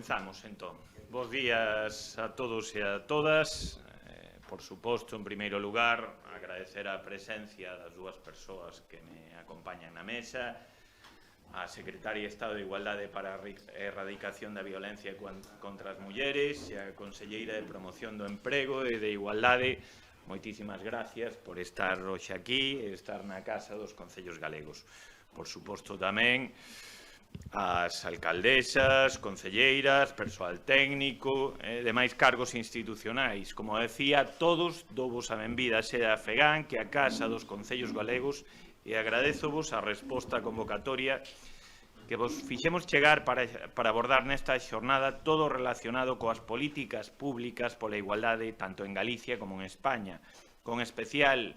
Comezamos, entón. Bos días a todos e a todas. Por suposto, en primeiro lugar, agradecer a presencia das dúas persoas que me acompañan na mesa, a Secretaria de Estado de Igualdade para a Erradicación da Violencia contra as Mulleres e a Conselleira de Promoción do Emprego e de Igualdade. Moitísimas gracias por estar hoxe aquí e estar na Casa dos Concellos Galegos. Por suposto tamén as alcaldesas, concelleiras, persoal técnico, demais cargos institucionais. Como decía, todos dovos a benvida sea a FEGAN que a Casa dos Concellos Galegos e agradezovos a resposta convocatoria que vos fixemos chegar para abordar nesta xornada todo relacionado coas políticas públicas pola igualdade tanto en Galicia como en España, con especial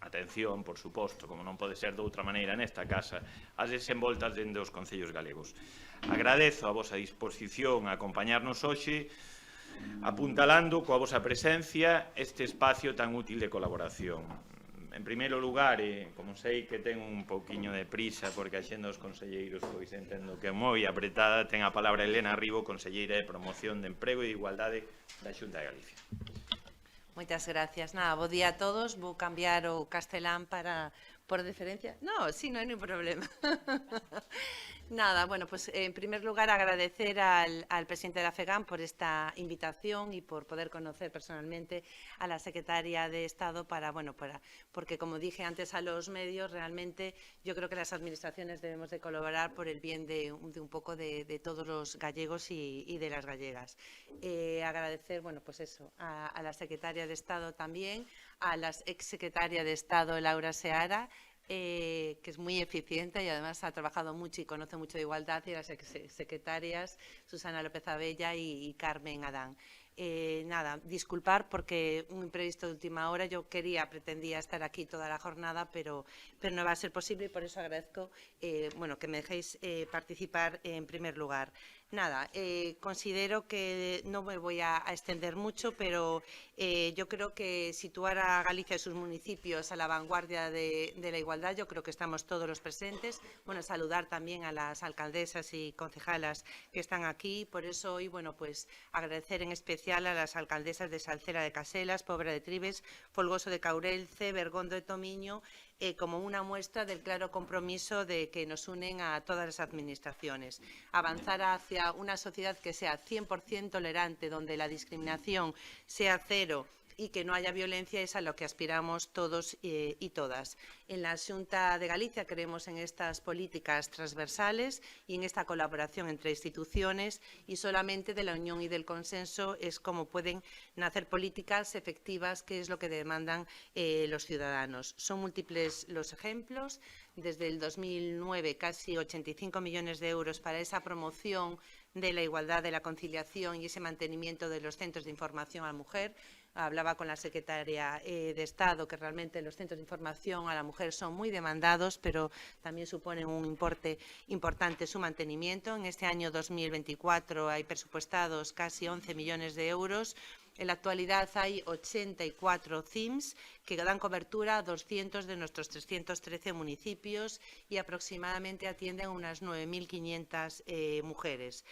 atención, por suposto, como non pode ser de outra maneira nesta casa, as desenvoltas dende os Concellos Galegos. Agradezo a vosa disposición a acompañarnos hoxe, apuntalando coa vosa presencia este espacio tan útil de colaboración. En primeiro lugar, como sei que ten un pouquiño de prisa, porque a xenda dos conselleiros, pois entendo que é moi apretada, ten a palabra Elena Ribo, Conselleira de Promoción de Emprego e de Igualdade da Xunta de Galicia. Moitas gracias. Nada, bo día a todos. Vou cambiar o castelán para por deferencia. No, sí, non hai ningún problema. Nada, bueno, pues en primer lugar agradecer al presidente de la FEGAN por esta invitación y por poder conocer personalmente a la secretaria de Estado porque como dije antes a los medios, realmente yo creo que las administraciones debemos de colaborar por el bien de un poco de todos los gallegos y de las gallegas. Agradecer, bueno, pues eso, a la secretaria de Estado también, a la exsecretaria de Estado Laura Seara, que es muy eficiente y además ha trabajado mucho y conoce mucho de igualdad, y las secretarias Susana López Abella y Carmen Adán. Nada, disculpar porque un imprevisto de última hora, yo pretendía estar aquí toda la jornada, pero no va a ser posible y por eso agradezco que me dejéis participar en primer lugar. Nada, considero que no me voy a extender mucho, pero yo creo que situar a Galicia y sus municipios a la vanguardia de la igualdad, yo creo que estamos todos los presentes. Bueno, saludar también a las alcaldesas y concejalas que están aquí. Por eso hoy, bueno, pues agradecer en especial a las alcaldesas de Salcera de Caselas, Pobra de Tribes, Folgoso de Caurelce, Bergondo de Tomiño, como una muestra del claro compromiso de que nos unen a todas las administraciones. Avanzar hacia una sociedad que sea 100% tolerante, donde la discriminación sea cero y que no haya violencia, es a lo que aspiramos todos y todas. En la Xunta de Galicia creemos en estas políticas transversales y en esta colaboración entre instituciones, y solamente de la unión y del consenso es como pueden nacer políticas efectivas, que es lo que demandan los ciudadanos. Son múltiples los ejemplos. Desde el 2009, casi 85 millones de euros para esa promoción de la igualdad, de la conciliación y ese mantenimiento de los centros de información a la mujer. Hablaba con la secretaria de Estado que realmente los centros de información a la mujer son muy demandados, pero también suponen un importe importante su mantenimiento. En este año 2024 hay presupuestados casi 11 millones de euros. En la actualidad hay 84 CIMs que dan cobertura a 200 de nuestros 313 municipios y aproximadamente atienden a unas 9.500 mujeres.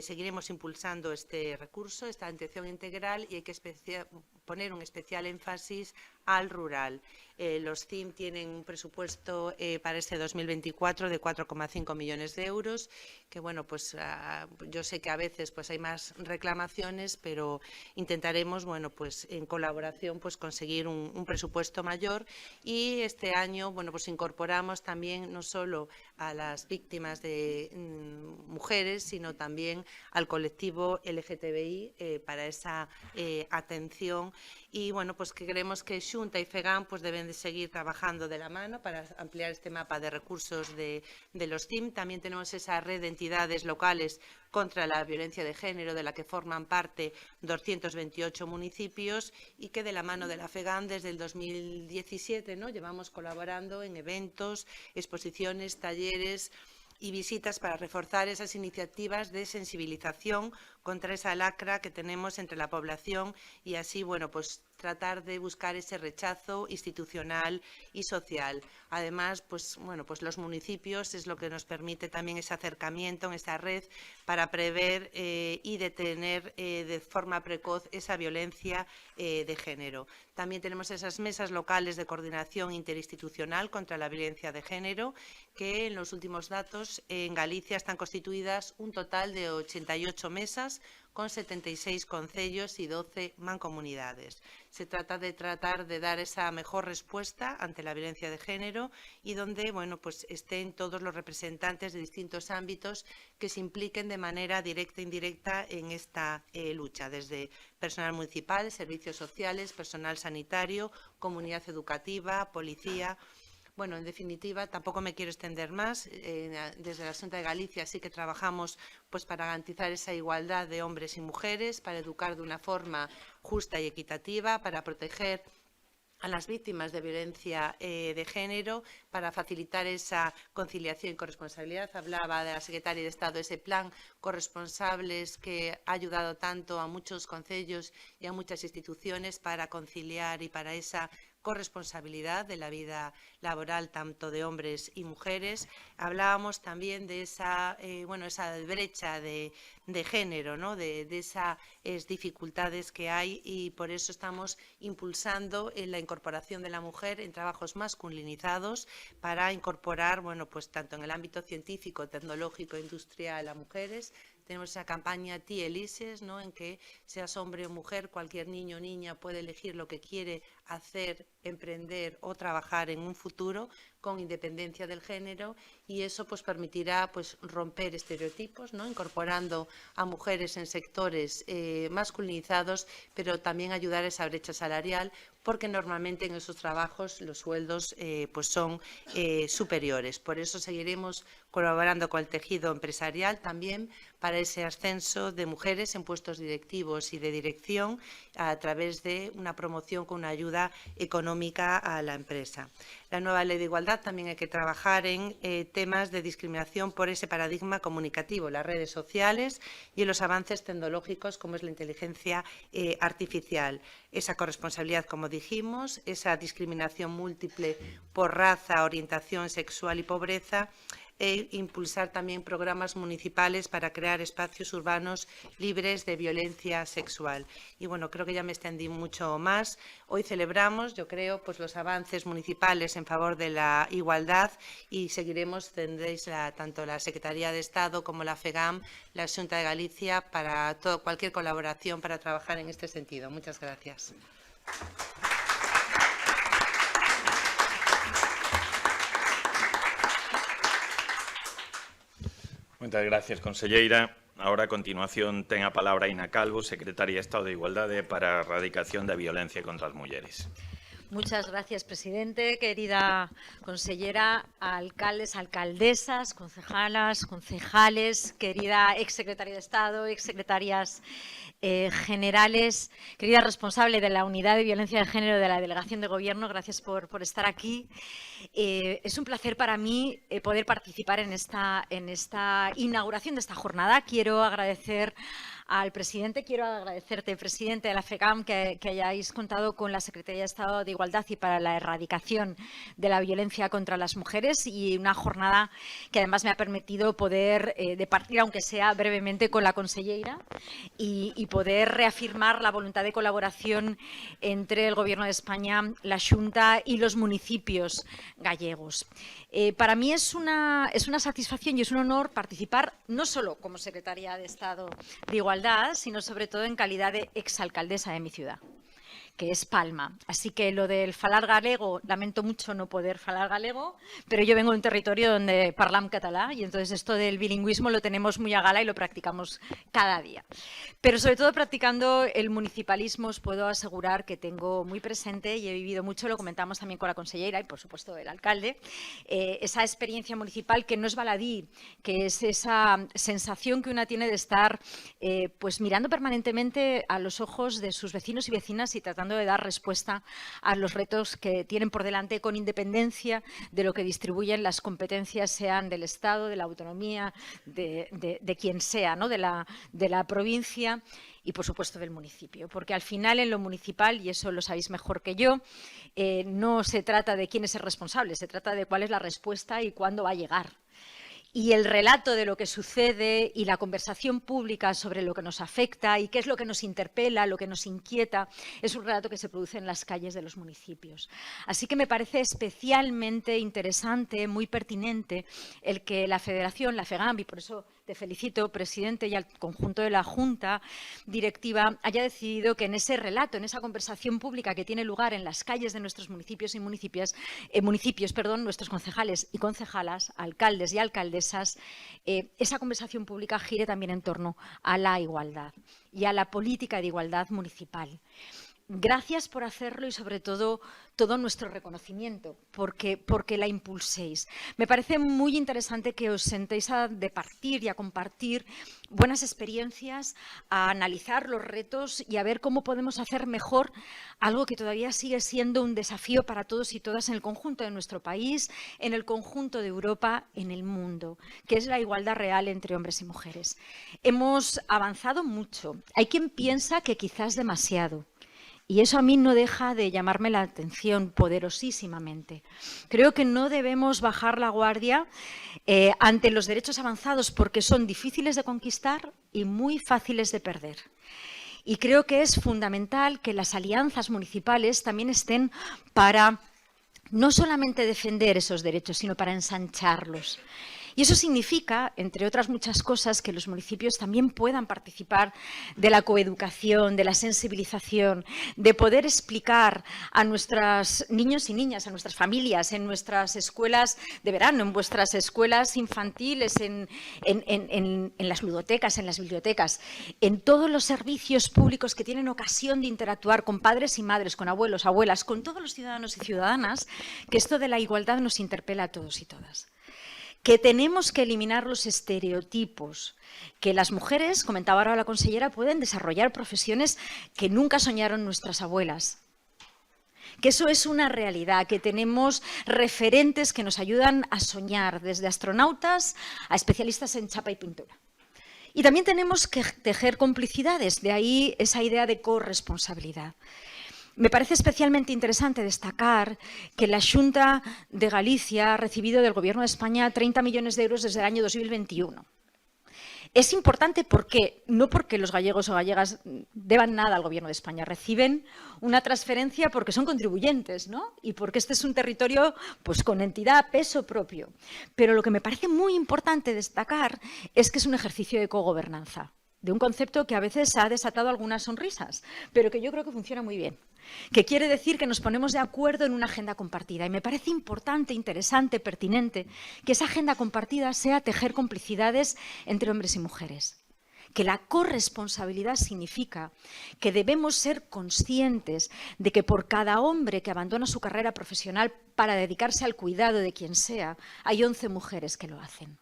Seguiremos impulsando este recurso, esta atención integral, y hay que poner un especial énfasis al rural. Los CIM tienen un presupuesto para este 2024 de 4,5 millones de euros, que bueno, pues yo sé que a veces pues hay más reclamaciones, pero intentaremos, bueno, pues en colaboración pues conseguir un presupuesto mayor. Y este año, bueno, pues incorporamos también no solo a las víctimas de mujeres, sino también al colectivo LGTBI para esa atención. Y bueno, pues que creemos que Xunta y FEGAN pues deben de seguir trabajando de la mano para ampliar este mapa de recursos de los CIM. También tenemos esa red de entidades locales contra la violencia de género, de la que forman parte 228 municipios, y que de la mano de la FEGAN desde el 2017 llevamos colaborando en eventos, exposiciones, talleres y visitas para reforzar esas iniciativas de sensibilización contra esa lacra que tenemos entre la población y así, bueno, pues tratar de buscar ese rechazo institucional y social. Además, pues bueno, pues los municipios es lo que nos permite también ese acercamiento en esa red para prever y detener de forma precoz esa violencia de género. También tenemos esas mesas locales de coordinación interinstitucional contra la violencia de género, que en los últimos datos en Galicia están constituidas un total de 88 mesas con 76 concellos y 12 mancomunidades. Se trata de dar esa mejor respuesta ante la violencia de género y donde, bueno, pues estén todos los representantes de distintos ámbitos que se impliquen de manera directa e indirecta en esta lucha, desde personal municipal, servicios sociales, personal sanitario, comunidad educativa, policía. Bueno, en definitiva, tampoco me quiero extender más. Desde la Xunta de Galicia sí que trabajamos pues, para garantizar esa igualdad de hombres y mujeres, para educar de una forma justa y equitativa, para proteger a las víctimas de violencia de género, para facilitar esa conciliación y corresponsabilidad. Hablaba de la Secretaria de Estado, ese plan corresponsables que ha ayudado tanto a muchos concellos y a muchas instituciones para conciliar y para esa corresponsabilidad de la vida laboral tanto de hombres y mujeres. Hablábamos también de esa, esa brecha de género, ¿no? de esas dificultades que hay y por eso estamos impulsando la incorporación de la mujer en trabajos masculinizados para incorporar, bueno, pues tanto en el ámbito científico, tecnológico, industrial a mujeres. Tenemos esa campaña Ti Elises, ¿no? En que seas hombre o mujer, cualquier niño o niña puede elegir lo que quiere hacer, emprender o trabajar en un futuro con independencia del género y eso pues permitirá pues romper estereotipos, ¿no? Incorporando a mujeres en sectores masculinizados, pero también ayudar a esa brecha salarial porque normalmente en esos trabajos los sueldos pues son superiores. Por eso seguiremos colaborando con el tejido empresarial también para ese ascenso de mujeres en puestos directivos y de dirección a través de una promoción con una ayuda económica a la empresa. La nueva Ley de Igualdad también hay que trabajar en temas de discriminación por ese paradigma comunicativo, las redes sociales y en los avances tecnológicos como es la inteligencia artificial. Esa corresponsabilidad, como dijimos, esa discriminación múltiple por raza, orientación sexual y pobreza, e impulsar también programas municipales para crear espacios urbanos libres de violencia sexual. Y bueno, creo que ya me extendí mucho más. Hoy celebramos, yo creo, pues los avances municipales en favor de la igualdad y seguiremos, tendréis tanto la Secretaría de Estado como la FEGAM, la Xunta de Galicia, para cualquier colaboración para trabajar en este sentido. Muchas gracias. Moitas gracias, conselleira. Ahora, a continuación, ten a palabra Ina Calvo, Secretaria de Estado de Igualdade para a erradicación da violencia contra as mulleres. Muchas gracias, presidente. Querida consellera, alcaldes, alcaldesas, concejalas, concejales, querida exsecretaria de Estado, exsecretarias generales, querida responsable de la Unidad de Violencia de Género de la Delegación de Gobierno, gracias por estar aquí. Es un placer para mí poder participar en esta inauguración de esta jornada. Quiero agradecer al presidente, quiero agradecerte, presidente de la FEGAM, que hayáis contado con la Secretaría de Estado de Igualdad y para la erradicación de la violencia contra las mujeres y una jornada que además me ha permitido poder departir, aunque sea brevemente, con la conselleira y poder reafirmar la voluntad de colaboración entre el Gobierno de España, la Xunta y los municipios gallegos. Para mí es una satisfacción y es un honor participar no solo como Secretaria de Estado de Igualdad, sino sobre todo en calidad de exalcaldesa de mi ciudad, que es Palma. Así que lo del falar galego, lamento mucho no poder falar galego, pero yo vengo de un territorio donde parlam catalá y entonces esto del bilingüismo lo tenemos muy a gala y lo practicamos cada día. Pero sobre todo practicando el municipalismo os puedo asegurar que tengo muy presente y he vivido mucho, lo comentamos también con la consellera y por supuesto el alcalde, esa experiencia municipal que no es baladí, que es esa sensación que una tiene de estar pues mirando permanentemente a los ojos de sus vecinos y vecinas y tratando tratando de dar respuesta a los retos que tienen por delante con independencia de lo que distribuyen las competencias, sean del Estado, de la autonomía, de quien sea, ¿no? de la provincia y, por supuesto, del municipio. Porque al final, en lo municipal, y eso lo sabéis mejor que yo, no se trata de quién es el responsable, se trata de cuál es la respuesta y cuándo va a llegar. Y el relato de lo que sucede y la conversación pública sobre lo que nos afecta y qué es lo que nos interpela, lo que nos inquieta, es un relato que se produce en las calles de los municipios. Así que me parece especialmente interesante, muy pertinente, el que la Federación, la FEGAMP, y por eso te felicito, presidente, y al conjunto de la Junta Directiva, haya decidido que en ese relato, en esa conversación pública que tiene lugar en las calles de nuestros municipios y municipios, nuestros concejales y concejalas, alcaldes y alcaldesas, esa conversación pública gire también en torno a la igualdad y a la política de igualdad municipal. Gracias por hacerlo y, sobre todo nuestro reconocimiento, porque la impulséis. Me parece muy interesante que os sentéis a departir y a compartir buenas experiencias, a analizar los retos y a ver cómo podemos hacer mejor algo que todavía sigue siendo un desafío para todos y todas en el conjunto de nuestro país, en el conjunto de Europa, en el mundo, que es la igualdad real entre hombres y mujeres. Hemos avanzado mucho. Hay quien piensa que quizás demasiado. Y eso a mí no deja de llamarme la atención poderosísimamente. Creo que no debemos bajar la guardia ante los derechos avanzados porque son difíciles de conquistar y muy fáciles de perder. Y creo que es fundamental que las alianzas municipales también estén para no solamente defender esos derechos, sino para ensancharlos. Y eso significa, entre otras muchas cosas, que los municipios también puedan participar de la coeducación, de la sensibilización, de poder explicar a nuestros niños y niñas, a nuestras familias, en nuestras escuelas de verano, en vuestras escuelas infantiles, en las ludotecas, en las bibliotecas, en todos los servicios públicos que tienen ocasión de interactuar con padres y madres, con abuelos, abuelas, con todos los ciudadanos y ciudadanas, que esto de la igualdad nos interpela a todos y todas. Que tenemos que eliminar los estereotipos, que las mujeres, comentaba ahora la consellera, pueden desarrollar profesiones que nunca soñaron nuestras abuelas. Que eso es una realidad, que tenemos referentes que nos ayudan a soñar, desde astronautas a especialistas en chapa y pintura. Y también tenemos que tejer complicidades, de ahí esa idea de corresponsabilidad. Me parece especialmente interesante destacar que la Xunta de Galicia ha recibido del Gobierno de España 30 millones de euros desde el año 2021. Es importante porque, no porque los gallegos o gallegas deban nada al Gobierno de España, reciben una transferencia porque son contribuyentes, ¿no? Y porque este es un territorio pues, con entidad, peso propio. Pero lo que me parece muy importante destacar es que es un ejercicio de cogobernanza, de un concepto que a veces ha desatado algunas sonrisas, pero que yo creo que funciona muy bien, que quiere decir que nos ponemos de acuerdo en una agenda compartida. Y me parece importante, interesante, pertinente, que esa agenda compartida sea tejer complicidades entre hombres y mujeres. Que la corresponsabilidad significa que debemos ser conscientes de que por cada hombre que abandona su carrera profesional para dedicarse al cuidado de quien sea, hay 11 mujeres que lo hacen.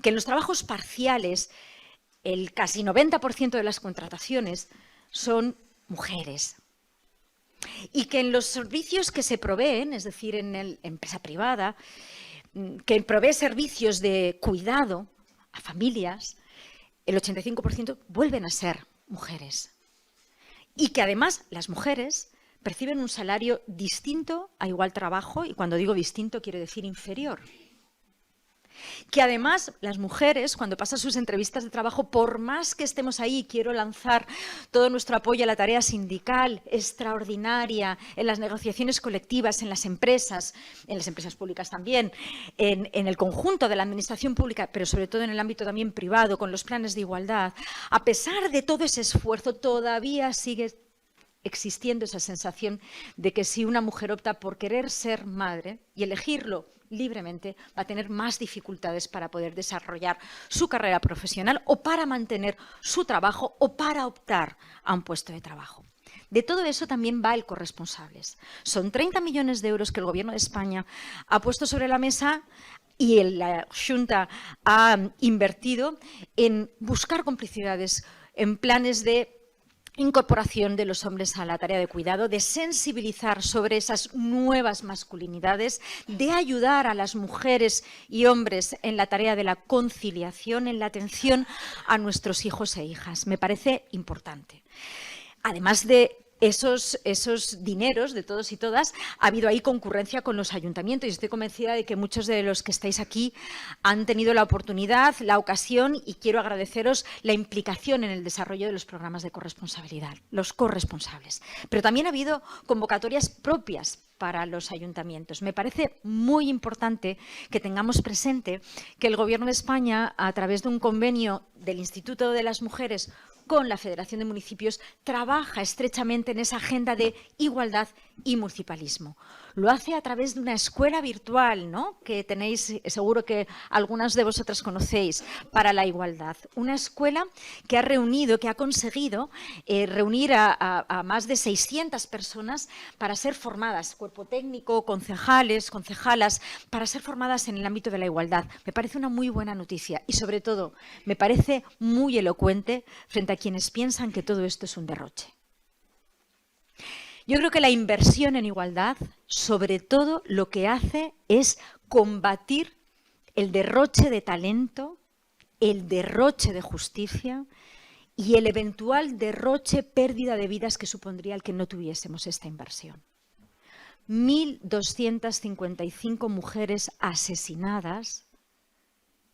Que en los trabajos parciales el casi 90% de las contrataciones son mujeres. Y que en los servicios que se proveen, es decir, en la empresa privada, que provee servicios de cuidado a familias, el 85% vuelven a ser mujeres. Y que además las mujeres perciben un salario distinto a igual trabajo, y cuando digo distinto quiero decir inferior. Que además las mujeres, cuando pasan sus entrevistas de trabajo, por más que estemos ahí, quiero lanzar todo nuestro apoyo a la tarea sindical extraordinaria, en las negociaciones colectivas, en las empresas públicas también, en el conjunto de la administración pública, pero sobre todo en el ámbito también privado, con los planes de igualdad, a pesar de todo ese esfuerzo, todavía sigue existiendo esa sensación de que si una mujer opta por querer ser madre y elegirlo libremente, va a tener más dificultades para poder desarrollar su carrera profesional o para mantener su trabajo o para optar a un puesto de trabajo. De todo eso también va el corresponsables. Son 30 millones de euros que el Gobierno de España ha puesto sobre la mesa y la Xunta ha invertido en buscar complicidades, en planes de incorporación de los hombres a la tarea de cuidado, de sensibilizar sobre esas nuevas masculinidades, de ayudar a las mujeres y hombres en la tarea de la conciliación, en la atención a nuestros hijos e hijas. Me parece importante. Además de esos dineros de todos y todas, ha habido ahí concurrencia con los ayuntamientos y estoy convencida de que muchos de los que estáis aquí han tenido la oportunidad, la ocasión, y quiero agradeceros la implicación en el desarrollo de los programas de corresponsabilidad, los corresponsables. Pero también ha habido convocatorias propias para los ayuntamientos. Me parece muy importante que tengamos presente que el Gobierno de España, a través de un convenio del Instituto de las Mujeres con la Federación de Municipios, trabaja estrechamente en esa agenda de igualdad y municipalismo. Lo hace a través de una escuela virtual, ¿no?, que tenéis, seguro que algunas de vosotras conocéis, para la igualdad. Una escuela que ha reunido, que ha conseguido reunir a más de 600 personas para ser formadas, cuerpo técnico, concejales, concejalas, para ser formadas en el ámbito de la igualdad. Me parece una muy buena noticia y, sobre todo, me parece muy elocuente frente a quienes piensan que todo esto es un derroche. Yo creo que la inversión en igualdad, sobre todo, lo que hace es combatir el derroche de talento, el derroche de justicia y el eventual derroche, pérdida de vidas que supondría el que no tuviésemos esta inversión. 1.255 mujeres asesinadas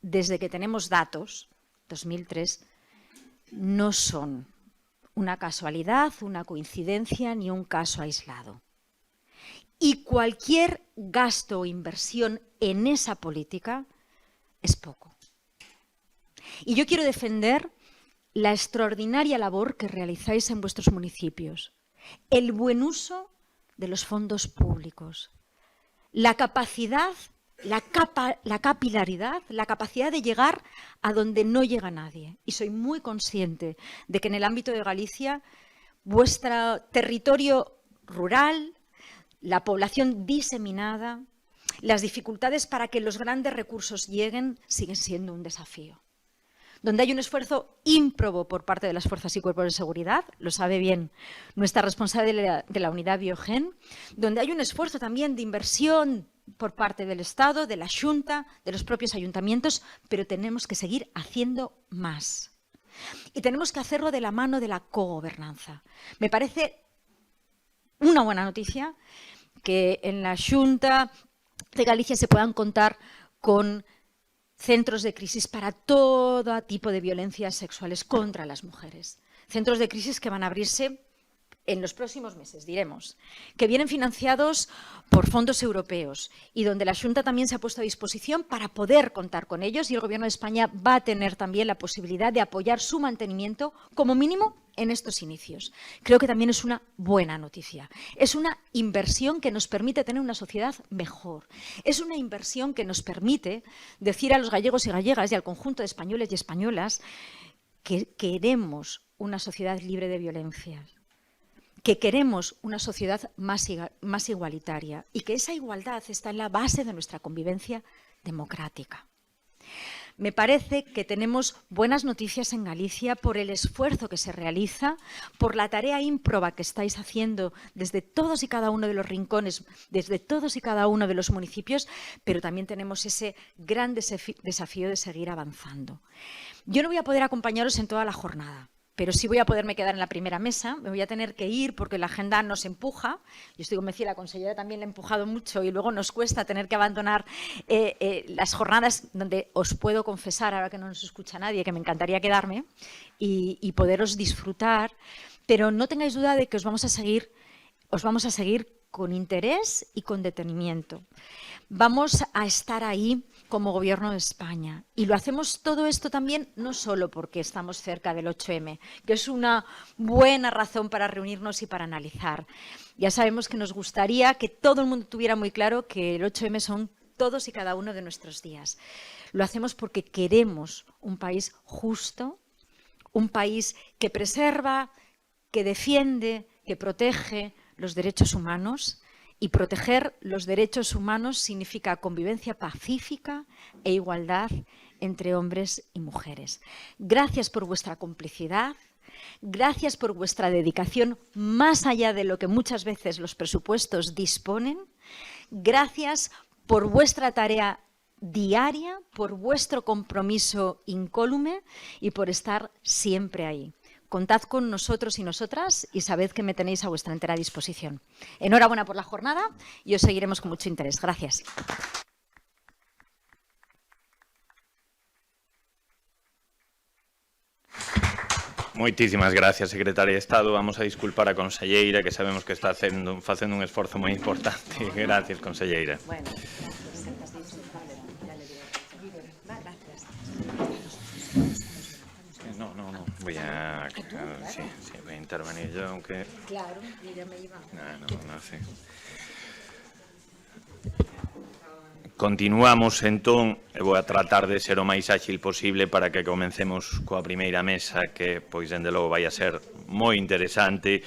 desde que tenemos datos, 2003, no son una casualidad, una coincidencia ni un caso aislado. Y cualquier gasto o inversión en esa política es poco. Y yo quiero defender la extraordinaria labor que realizáis en vuestros municipios, el buen uso de los fondos públicos, la capacidad, la capilaridad, la capacidad de llegar a donde no llega nadie. Y soy muy consciente de que en el ámbito de Galicia, vuestro territorio rural, la población diseminada, las dificultades para que los grandes recursos lleguen siguen siendo un desafío. Donde hay un esfuerzo ímprobo por parte de las fuerzas y cuerpos de seguridad, lo sabe bien nuestra responsable de la unidad Biogen, donde hay un esfuerzo también de inversión por parte del Estado, de la Xunta, de los propios ayuntamientos, pero tenemos que seguir haciendo más. Y tenemos que hacerlo de la mano de la cogobernanza. Me parece una buena noticia que en la Xunta de Galicia se puedan contar con centros de crisis para todo tipo de violencias sexuales contra las mujeres. Centros de crisis que van a abrirse en los próximos meses, diremos, que vienen financiados por fondos europeos y donde la Xunta también se ha puesto a disposición para poder contar con ellos, y el Gobierno de España va a tener también la posibilidad de apoyar su mantenimiento, como mínimo, en estos inicios. Creo que también es una buena noticia. Es una inversión que nos permite tener una sociedad mejor. Es una inversión que nos permite decir a los gallegos y gallegas y al conjunto de españoles y españolas que queremos una sociedad libre de violencia, que queremos una sociedad más igualitaria y que esa igualdad está en la base de nuestra convivencia democrática. Me parece que tenemos buenas noticias en Galicia por el esfuerzo que se realiza, por la tarea ímproba que estáis haciendo desde todos y cada uno de los rincones, desde todos y cada uno de los municipios, pero también tenemos ese gran desafío de seguir avanzando. Yo no voy a poder acompañaros en toda la jornada, pero sí voy a poderme quedar en la primera mesa. Me voy a tener que ir porque la agenda nos empuja. Yo estoy convencida, la consellera también le ha empujado mucho y luego nos cuesta tener que abandonar las jornadas, donde os puedo confesar, ahora que no nos escucha nadie, que me encantaría quedarme y poderos disfrutar. Pero no tengáis duda de que os vamos a seguir con interés y con detenimiento. Vamos a estar ahí como Gobierno de España. Y lo hacemos todo esto también no solo porque estamos cerca del 8M, que es una buena razón para reunirnos y para analizar. Ya sabemos que nos gustaría que todo el mundo tuviera muy claro que el 8M son todos y cada uno de nuestros días. Lo hacemos porque queremos un país justo, un país que preserva, que defiende, que protege los derechos humanos. Y proteger los derechos humanos significa convivencia pacífica e igualdad entre hombres y mujeres. Gracias por vuestra complicidad, Gracias por vuestra dedicación más allá de lo que muchas veces los presupuestos disponen. Gracias por vuestra tarea diaria, por vuestro compromiso incólume y por estar siempre ahí. Contad con nosotros y nosotras y sabed que me tenéis a vuestra entera disposición. Enhorabuena por la jornada y os seguiremos con mucho interés. Gracias. Moitísimas gracias, Secretaria de Estado. Vamos a disculpar a conselleira, que sabemos que está facendo un esforzo moi importante. Gracias, conselleira. Bueno, No, voy a intervenir yo, aunque... Claro, yo ya me iba. No sé. Continuamos, entón, e vou a tratar de ser o máis áxil posible para que comencemos coa primeira mesa, que, pois, dende logo, vai a ser moi interesante.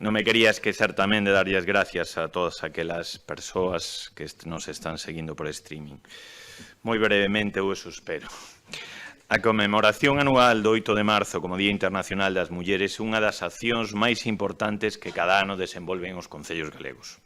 Non me quería esquecer tamén de darlles gracias a todas aquelas persoas que nos están seguindo por streaming. Moi brevemente, eu eso espero. A conmemoración anual do 8 de marzo como Día Internacional das Mulleres é unha das accións máis importantes que cada ano desenvolven os concellos galegos.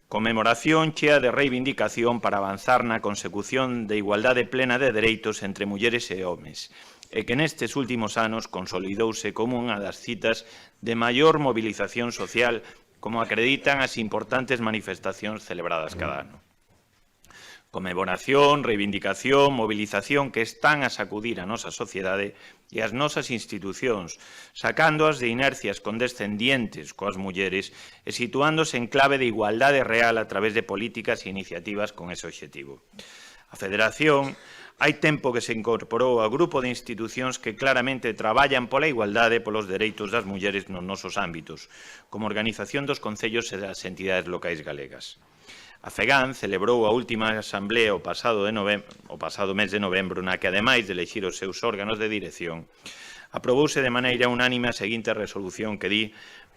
Conmemoración chea de reivindicación para avanzar na consecución de igualdade plena de dereitos entre mulleres e homes, e que nestes últimos anos consolidouse como unha das citas de maior movilización social, como acreditan as importantes manifestacións celebradas cada ano. Conmemoración, reivindicación, movilización que están a sacudir a nosa sociedade e as nosas institucións, sacándoas de inercias condescendientes coas mulleres e situándose en clave de igualdade real a través de políticas e iniciativas con ese obxectivo. A Federación hai tempo que se incorporou ao grupo de institucións que claramente traballan pola igualdade e polos dereitos das mulleres nos nosos ámbitos, como Organización dos Concellos e das Entidades Locais Galegas. A FEGAN celebrou a última asamblea o pasado mes de novembro, na que, ademais de elexir os seus órganos de dirección, aprobouse de maneira unánime a seguinte resolución que di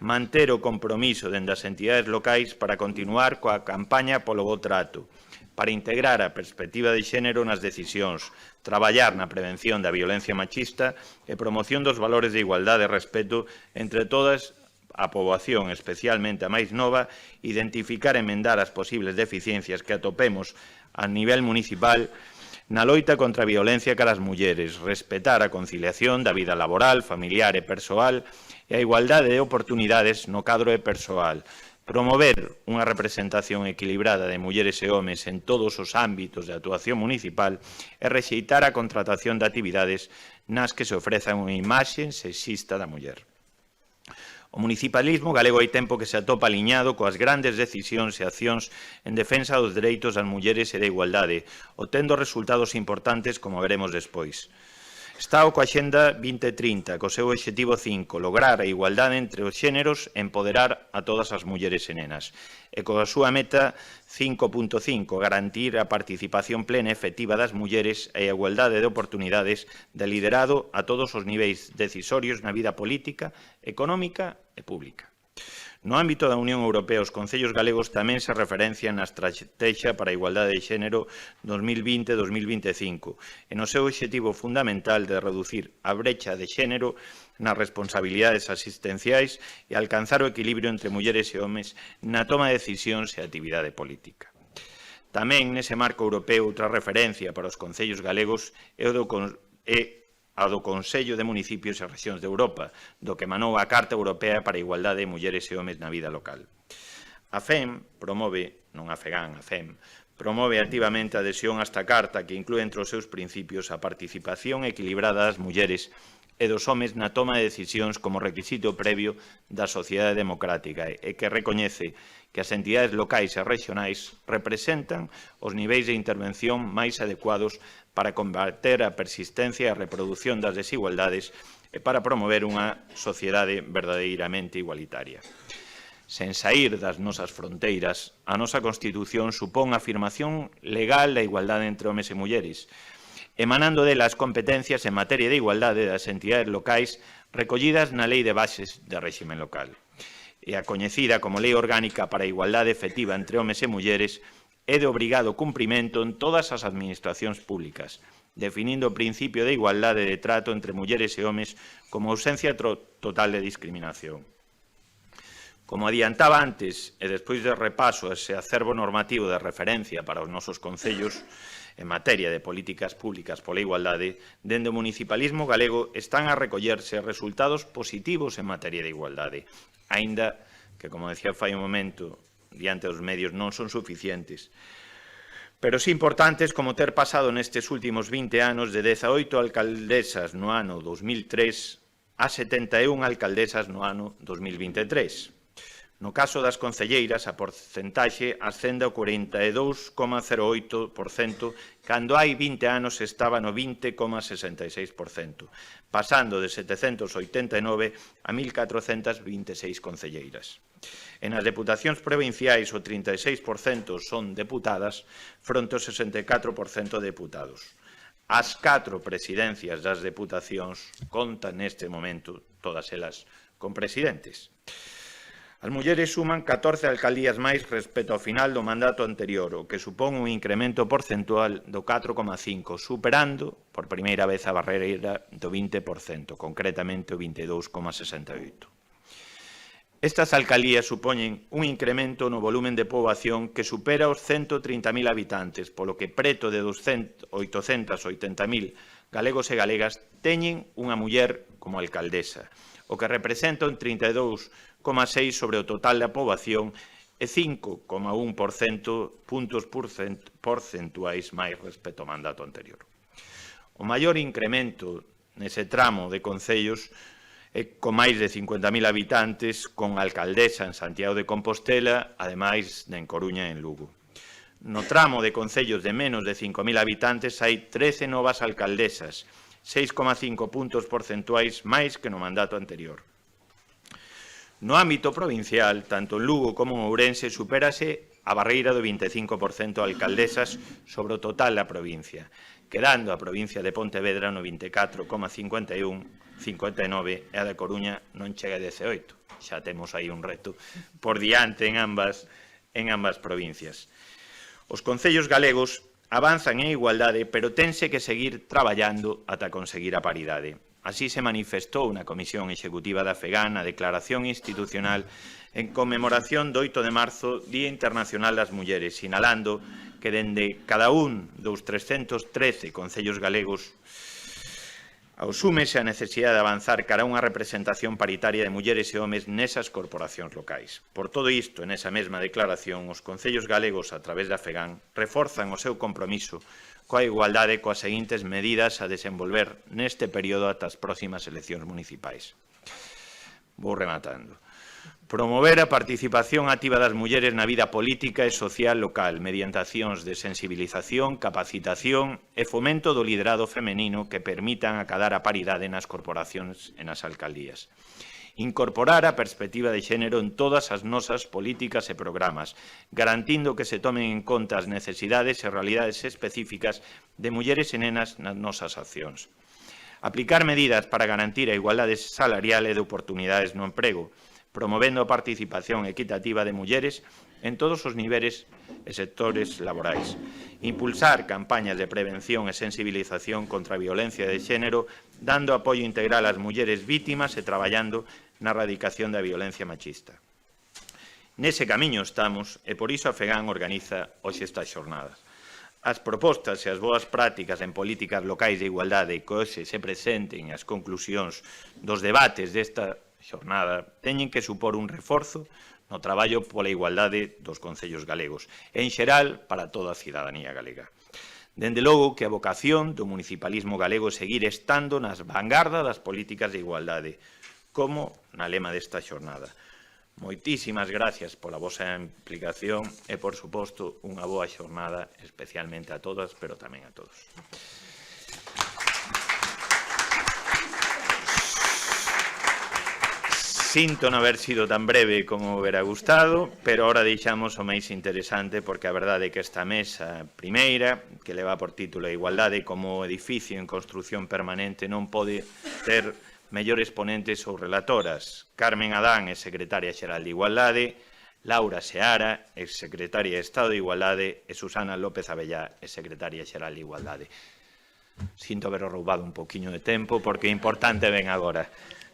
manter o compromiso dende as entidades locais para continuar coa campaña polo bo trato, para integrar a perspectiva de xénero nas decisións, traballar na prevención da violencia machista e promoción dos valores de igualdade e respeto entre todas a poboación, especialmente a máis nova, identificar e emendar as posibles deficiencias que atopemos a nivel municipal na loita contra a violencia cara as mulleres, respetar a conciliación da vida laboral, familiar e persoal e a igualdade de oportunidades no cadro e persoal, promover unha representación equilibrada de mulleres e homes en todos os ámbitos de actuación municipal e rexeitar a contratación de actividades nas que se ofreza unha imaxe sexista da muller. O municipalismo galego hai tempo que se atopa aliñado coas grandes decisións e accións en defensa dos dereitos das mulleres e da igualdade, obtendo resultados importantes como veremos despois. Está coa Axenda 2030, co seu obxectivo 5, lograr a igualdade entre os xéneros e empoderar a todas as mulleres e nenas, e coa súa meta 5.5, garantir a participación plena e efectiva das mulleres e a igualdade de oportunidades de liderado a todos os niveis decisorios na vida política, económica e pública. No ámbito da Unión Europea, os concellos galegos tamén se referencian na Estrategia para a Igualdade de Xénero 2020-2025 e no seu obxectivo fundamental de reducir a brecha de xénero nas responsabilidades asistenciais e alcanzar o equilibrio entre mulleres e homes na toma de decisións e actividade política. Tamén nese marco europeo outra referencia para os concellos galegos é a do Consello de Municipios e Rexións de Europa, do que emanou a Carta Europea para a Igualdade de Mulleres e Homes na vida local. A FEM promove, non a FEGAN, a FEM, promove activamente a adhesión a esta carta que inclúe entre os seus principios a participación equilibrada das mulleres e dos homes na toma de decisións como requisito previo da sociedade democrática e que recoñece que as entidades locais e regionais representan os niveis de intervención máis adecuados para combater a persistencia e a reproducción das desigualdades e para promover unha sociedade verdadeiramente igualitaria. Sen saír das nosas fronteiras, a nosa Constitución supón a afirmación legal da igualdade entre homes e mulleres, emanando dela as competencias en materia de igualdade das entidades locais recollidas na Lei de Bases de Réxime Local. E a coñecida como Lei Orgánica para a Igualdade Efectiva entre Homes e Mulleres é de obrigado cumprimento en todas as administracións públicas, definindo o principio de igualdade de trato entre mulleres e homes como ausencia total de discriminación. Como adiantaba antes, e despois de repaso ese acervo normativo de referencia para os nosos concellos en materia de políticas públicas pola igualdade, dende o municipalismo galego están a recollerse resultados positivos en materia de igualdade, aínda que, como decía fai un momento, diante dos medios non son suficientes, pero sí importantes como ter pasado nestes últimos 20 anos de 18 alcaldesas no ano 2003 a 71 alcaldesas no ano 2023. No caso das concelleiras, a porcentaxe ascende ao 42,08%, cando hai 20 anos estaba no 20,66%, pasando de 789 a 1.426 concelleiras. En as deputacións provinciais, o 36% son deputadas, fronte ao 64% de deputados. As 4 presidencias das deputacións contan neste momento, todas elas, con presidentes. As mulleres suman 14 alcaldías máis respecto ao final do mandato anterior, o que supón un incremento porcentual do 4,5, superando por primeira vez a barreira do 20%, concretamente o 22,68. Estas alcaldías supoñen un incremento no volumen de poboación que supera os 130.000 habitantes, polo que preto de 880.000 galegos e galegas teñen unha muller como alcaldesa, o que representa un 32,6% sobre o total da poboación e 5,1% puntos porcentuais máis respecto ao mandato anterior. O maior incremento nese tramo de concellos é con máis de 50.000 habitantes, con alcaldesa en Santiago de Compostela, ademais de en Coruña e en Lugo. No tramo de concellos de menos de 5.000 habitantes hai 13 novas alcaldesas, 6,5 puntos porcentuais máis que no mandato anterior. No ámbito provincial, tanto en Lugo como en Ourense, supérase a barreira do 25% de alcaldesas sobre o total da provincia, quedando a provincia de Pontevedra no 24,59 e a de Coruña non chega a 18. Xa temos aí un reto por diante en ambas provincias. Os concellos galegos avanzan en igualdade, pero tense que seguir traballando ata conseguir a paridade. Así se manifestou na Comisión Executiva da FEGAN a declaración institucional en conmemoración do 8 de marzo, Día Internacional das Mulleres, sinalando que dende cada un dos 313 concellos galegos asúmese a necesidade de avanzar cara a unha representación paritaria de mulleres e homes nesas corporacións locais. Por todo isto, nesa mesma declaración, os concellos galegos, a través da FEGAN, reforzan o seu compromiso coa igualdade coas seguintes medidas a desenvolver neste período ata as próximas eleccións municipais. Vou rematando. Promover a participación activa das mulleres na vida política e social local mediante accións de sensibilización, capacitación e fomento do liderado femenino que permitan acadar a paridade nas corporacións e nas alcaldías. Incorporar a perspectiva de xénero en todas as nosas políticas e programas, garantindo que se tomen en conta as necesidades e realidades específicas de mulleres e nenas nas nosas accións. Aplicar medidas para garantir a igualdade salarial e de oportunidades no emprego, promovendo a participación equitativa de mulleres en todos os niveles e sectores laborais. Impulsar campañas de prevención e sensibilización contra a violencia de xénero, dando apoio integral ás mulleres vítimas e traballando na erradicación da violencia machista. Nese camiño estamos e por iso a FEGAN organiza hoxe estas xornadas. As propostas e as boas prácticas en políticas locais de igualdade que hoxe se presenten as conclusións dos debates desta xornada teñen que supor un reforzo no traballo pola igualdade dos concellos galegos, en xeral para toda a cidadanía galega. Dende logo que a vocación do municipalismo galego é seguir estando nas vanguardas das políticas de igualdade, como na lema desta xornada. Moitísimas gracias pola vosa implicación e, por suposto, unha boa xornada especialmente a todas, pero tamén a todos. Sinto non haber sido tan breve como hubiera gustado, pero ahora deixamos o máis interesante porque a verdade é que esta mesa primeira, que leva por título a igualdade como edificio en construción permanente, non pode ter mellores ponentes ou relatoras. Carmen Adán é secretaria xeral de Igualdade, Laura Seara, exsecretaria de Estado de Igualdade, e Susana López Abellá, exsecretaria xeral de Igualdade. Sinto haber roubado un poquinho de tempo, porque é importante ven agora.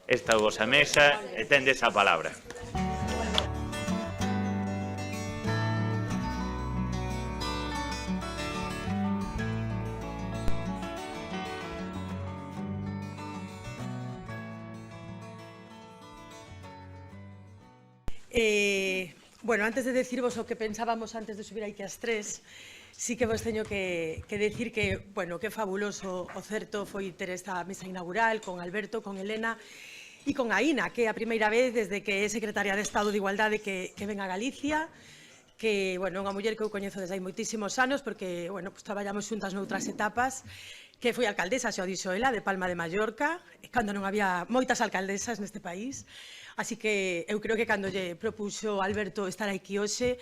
Esta é a vosa mesa e tendes a palabra. Bueno, antes de decirvos o que pensábamos antes de subir aquí ás 3, sí que vos teño que decir que, bueno, que fabuloso o certo foi ter esta mesa inaugural con Alberto, con Elena e con Aína, que é a primeira vez desde que é secretaria de Estado de Igualdade que ven a Galicia, que, bueno, é unha muller que eu coñezo desde hai moitísimos anos, porque, bueno, pues traballamos xuntas noutras etapas, que foi alcaldesa, xa o dixo ela, de Palma de Mallorca, cando non había moitas alcaldesas neste país. Así que eu creo que cando lle propuxo Alberto estar aquí hoxe,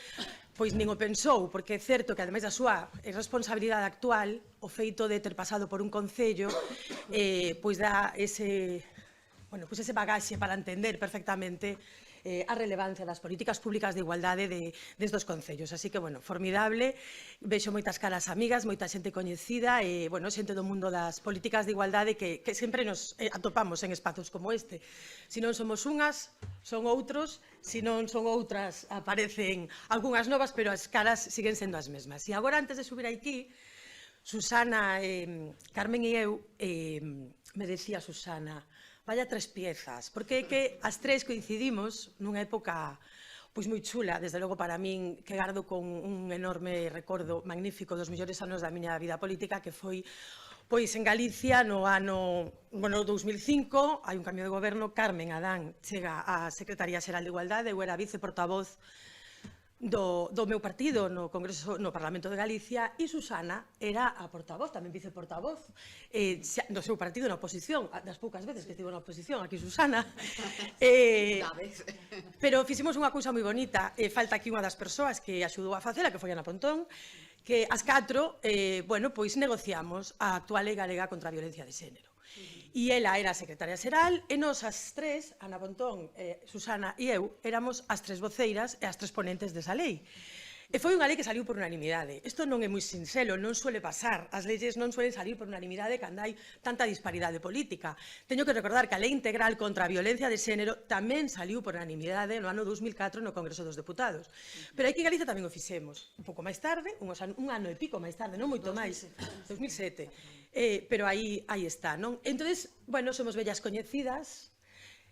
pois nin o pensou, porque é certo que, ademais da súa responsabilidade actual, o feito de ter pasado por un concello, pois dá ese bagaxe para entender perfectamente a relevancia das políticas públicas de igualdade destes concellos. Así que, bueno, formidable, vexo moitas caras amigas, moita xente coñecida e, bueno, xente do mundo das políticas de igualdade que sempre nos atopamos en espazos como este. Se non somos unhas, son outros, se non son outras, aparecen algunhas novas, pero as caras siguen sendo as mesmas. E agora, antes de subir aquí, Susana, Carmen e eu, me decía Susana, vaya tres piezas, porque é que as tres coincidimos nunha época pois moi chula, desde logo para min, que gardo con un enorme recordo magnífico dos mellores anos da miña vida política, que foi pois en Galicia no ano 2005, hai un cambio de goberno, Carmen Adán chega á Secretaría Xeral de Igualdade, eu era viceportavoz do meu partido no Congreso, no Parlamento de Galicia, e Susana era a portavoz, tamén viceportavoz do seu partido na oposición, das poucas veces que estivo na oposición, aquí Susana. Pero fixemos unha cousa moi bonita, falta aquí unha das persoas que axudou a facela, que foi Ana Pontón, que as 4, bueno, pois negociamos a actual lei galega contra a violencia de xénero. E ela era a secretaria xeral e nos as tres, Ana Pontón, Susana e eu, éramos as tres voceiras e as tres ponentes desa lei. E foi unha lei que saliu por unanimidade. Isto non é moi sinxelo, non suele pasar. As leyes non suelen salir por unanimidade cando hai tanta disparidade política. Teño que recordar que a Lei Integral contra a Violencia de Xénero tamén saliu por unanimidade no ano 2004 no Congreso dos Deputados. Pero aquí en Galicia tamén o fixemos. Un pouco máis tarde, un ano e pico máis tarde, non moito máis, 2007. Pero aí está, non? Entonces, bueno, somos vellas coñecidas,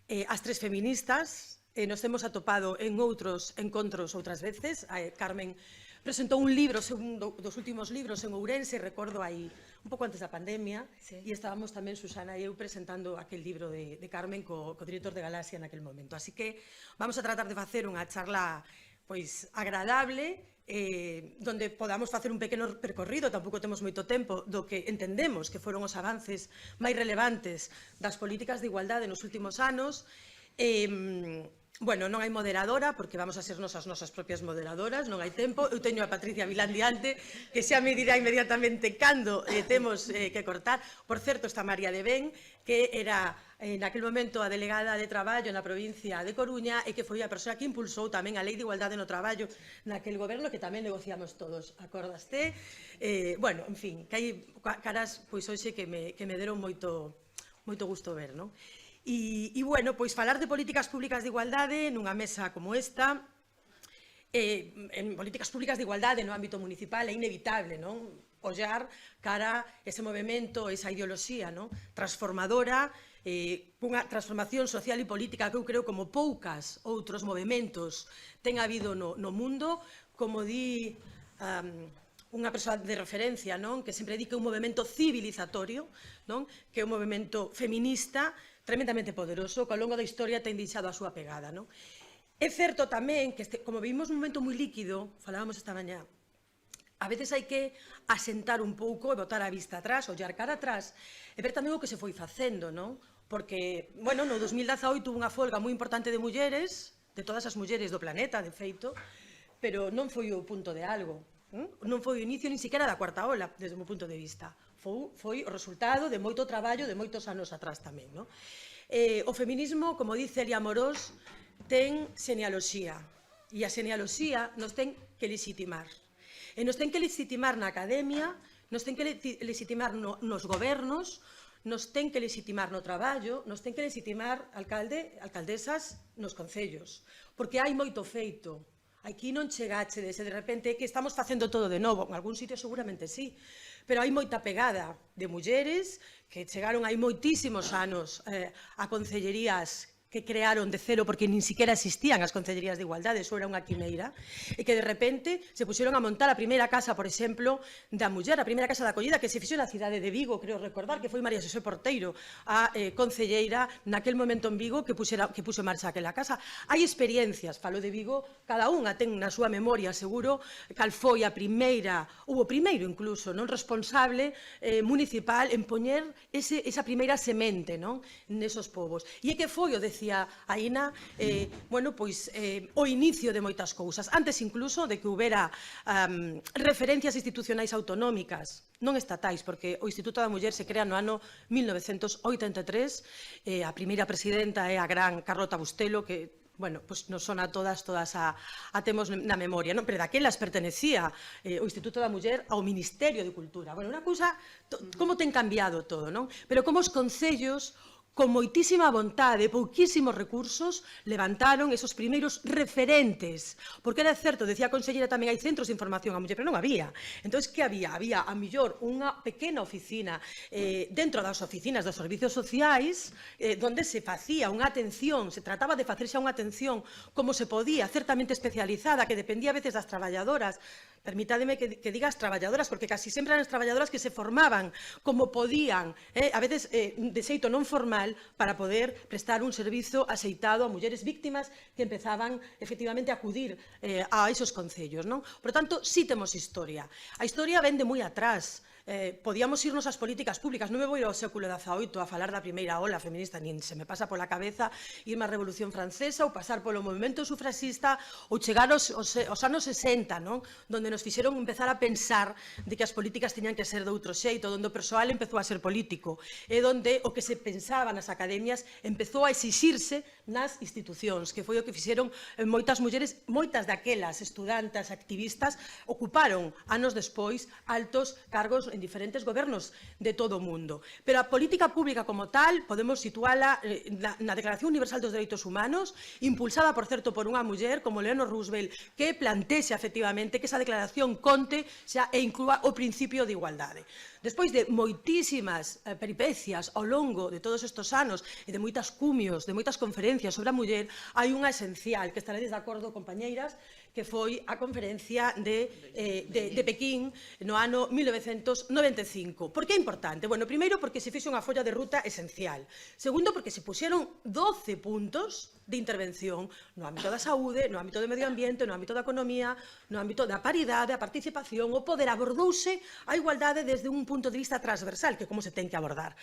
as tres feministas. Nos temos atopado en outros encontros outras veces. Carmen presentou un libro, un dos últimos libros en Ourense, recordo aí un pouco antes da pandemia, e estábamos tamén Susana e eu presentando aquel libro de Carmen co director de Galaxia naquel momento. Así que vamos a tratar de facer unha charla pois agradable, donde podamos facer un pequeno percorrido, tampouco temos moito tempo, do que entendemos que foron os avances máis relevantes das políticas de igualdade nos últimos anos. Bueno, non hai moderadora, porque vamos a ser as nosas propias moderadoras, non hai tempo. Eu teño a Patricia Vilán diante, que xa me dirá inmediatamente cando temos que cortar. Por certo, está María de Ben, que era naquel momento a delegada de traballo na provincia de Coruña e que foi a persoa que impulsou tamén a Lei de Igualdade no Traballo naquel goberno que tamén negociamos todos, acordaste? Bueno, en fin, que hai caras pois hoxe que me deron moito gusto ver, non? E, bueno, pois falar de políticas públicas de igualdade nunha mesa como esta, en políticas públicas de igualdade no ámbito municipal é inevitable, non? Ollar cara ese movimento, esa ideoloxía, non? Transformadora, unha transformación social e política que eu creo como poucas outros movimentos ten habido no mundo, como di unha persoa de referencia, non? Que sempre di que é un movimento civilizatorio, non? Que é un movimento feminista tremendamente poderoso, que ao longo da historia ten deixado a súa pegada, non? É certo tamén que, como vivimos un momento moi líquido, falábamos esta mañá, a veces hai que asentar un pouco e botar a vista atrás, ollar cara atrás, e ver tamén o que se foi facendo, non? Porque, bueno, no 2018 hubo unha folga moi importante de mulleres, de todas as mulleres do planeta, de feito, pero non foi o punto de algo, non foi o inicio nin siquiera da cuarta ola, desde o meu punto de vista. Foi o resultado de moito traballo de moitos anos atrás tamén, non? O feminismo, como dice Elia Amorós, ten xenealoxía. e a xenealoxía nos ten que legitimar. E nos ten que legitimar na academia, nos ten que legitimar nos gobernos, nos ten que legitimar no traballo, nos ten que legitimar alcaldesas nos concellos, porque hai moito feito. Aquí non chegachedes e de repente que estamos facendo todo de novo, en algún sitio seguramente sí, pero hai moita pegada de mulleres que chegaron hai moitísimos anos a concellerías que crearon de cero porque nin siquiera existían as concellerías de igualdade, eso era unha quimeira, e que de repente se puxeron a montar a primeira casa, por exemplo, da muller, a primeira casa de acollida que se fixo na cidade de Vigo, creo recordar, que foi María Xosé Porteiro, a concelleira naquel momento en Vigo que puxo en marcha aquela casa. Hai experiencias, falo de Vigo, cada unha ten na súa memoria, seguro, cal foi a primeira, ou o primeiro incluso, non responsable municipal en poñer esa primeira semente nesos povos. E é que foi o a Ina, o inicio de moitas cousas, antes incluso de que houbera referencias institucionais autonómicas, non estatais, porque o Instituto da Muller se crea no ano 1983, a primeira presidenta é a gran Carlota Bustelo, que nos sona a todas a temos na memoria, pero daquelas pertenecía o Instituto da Muller ao Ministerio de Cultura. Unha cousa, como ten cambiado todo, pero como os concellos con moitísima vontade, pouquísimos recursos, levantaron esos primeiros referentes. Porque era certo, decía a conselleira, tamén hai centros de información a muller, pero non había. Entón, que había? Había, a mellor, unha pequena oficina dentro das oficinas dos servicios sociais, onde se facía unha atención, se trataba de facerse unha atención como se podía, certamente especializada, que dependía a veces das traballadoras. Permítademe que diga as traballadoras, porque casi sempre eran as traballadoras que se formaban como podían, a veces de xeito non formal, para poder prestar un servizo axeitado a mulleres víctimas que empezaban efectivamente a acudir a esos concellos. Por tanto, sí temos historia. A historia vende moi atrás. Podíamos irnos ás políticas públicas, non me vou ir ao século XVIII a falar da primeira ola feminista, nin se me pasa pola cabeza irme á Revolución Francesa ou pasar polo movimento sufraxista ou chegar aos anos 60, donde nos fixeron empezar a pensar de que as políticas tiñan que ser de outro xeito, donde o persoal empezou a ser político, e donde o que se pensaba nas academias empezou a exixirse nas institucións, que foi o que fixeron moitas mulleres, moitas daquelas estudantas, activistas, ocuparon anos despois altos cargos en diferentes gobernos de todo o mundo. Pero a política pública como tal podemos situala na Declaración Universal dos Dereitos Humanos, impulsada, por certo, por unha muller como Eleanor Roosevelt, que plantexa efectivamente que esa declaración conte e inclúa o principio de igualdade. Despois de moitísimas peripecias ao longo de todos estes anos e de moitas cumios, de moitas conferencias sobre a muller, hai unha esencial, que estaredes de acordo, compañeiras, que foi a conferencia de Pequín no ano 1995. Por que é importante? Primeiro, porque se fixo unha folla de ruta esencial. Segundo, porque se puxeron 12 puntos de intervención no ámbito da saúde, no ámbito do medio ambiente, no ámbito da economía, no ámbito da paridade, a participación, o poder. Abordouse a igualdade desde un punto de vista transversal, que como se ten que abordar.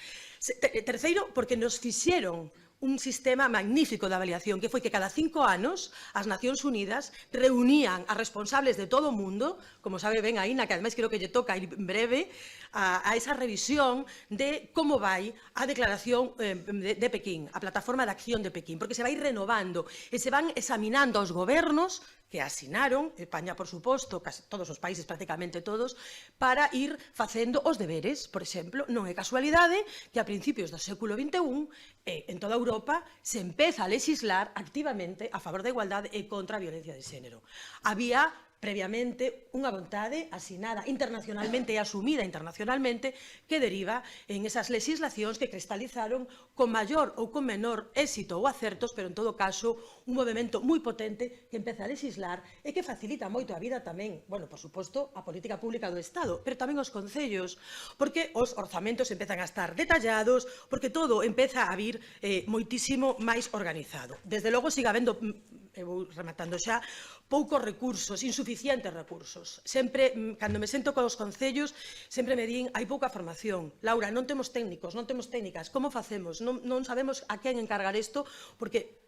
Terceiro, porque nos fixeron un sistema magnífico de avaliación, que foi que cada 5 anos as Nacións Unidas reunían a responsables de todo o mundo, como sabe ben a Ina, que ademais creo que lle toca ir en breve, a esa revisión de como vai a declaración de Pequín, a plataforma de acción de Pequín, porque se vai renovando e se van examinando aos gobernos que asinaron, España, por suposto, casi todos os países, prácticamente todos, para ir facendo os deberes. Por exemplo, non é casualidade que a principios do século XXI, en toda Europa, se empeza a legislar activamente a favor da igualdade e contra a violencia de xénero. Había previamente unha vontade asinada internacionalmente e asumida internacionalmente que deriva en esas legislacións que cristalizaron con maior ou con menor éxito ou acertos, pero en todo caso un movimento moi potente que empeza a legislar e que facilita moito a vida tamén, por suposto, a política pública do Estado, pero tamén os concellos, porque os orzamentos empezan a estar detallados, porque todo empeza a vir moitísimo máis organizado. Desde logo siga habendo, vou rematando xa, poucos recursos, insuficientes recursos. Sempre, cando me sento con os concellos, sempre me din, hai pouca formación. Laura, non temos técnicos, non temos técnicas, como facemos? Non sabemos a quen encargar isto, porque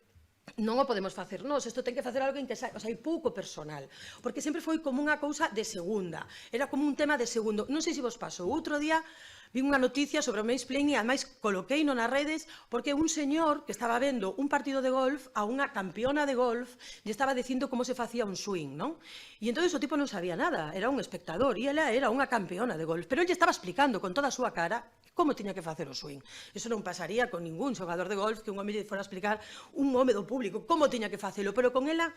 non o podemos facer nós, isto ten que facer alguén que saiba, hai pouco personal, porque sempre foi como unha cousa de segunda, era como un tema de segundo. Non sei se vos pasou, outro día vin unha noticia sobre o mansplaining, ademais coloqueino nas redes, porque un señor que estaba vendo un partido de golf a unha campeona de golf lle estaba dicindo como se facía un swing, non? E entón o tipo non sabía nada, era un espectador, e ela era unha campeona de golf, pero ele estaba explicando con toda a súa cara como tiña que facer o swing. Iso non pasaría con ningún xogador de golf que un home lle fora a explicar un home do público como tiña que facelo, pero con ela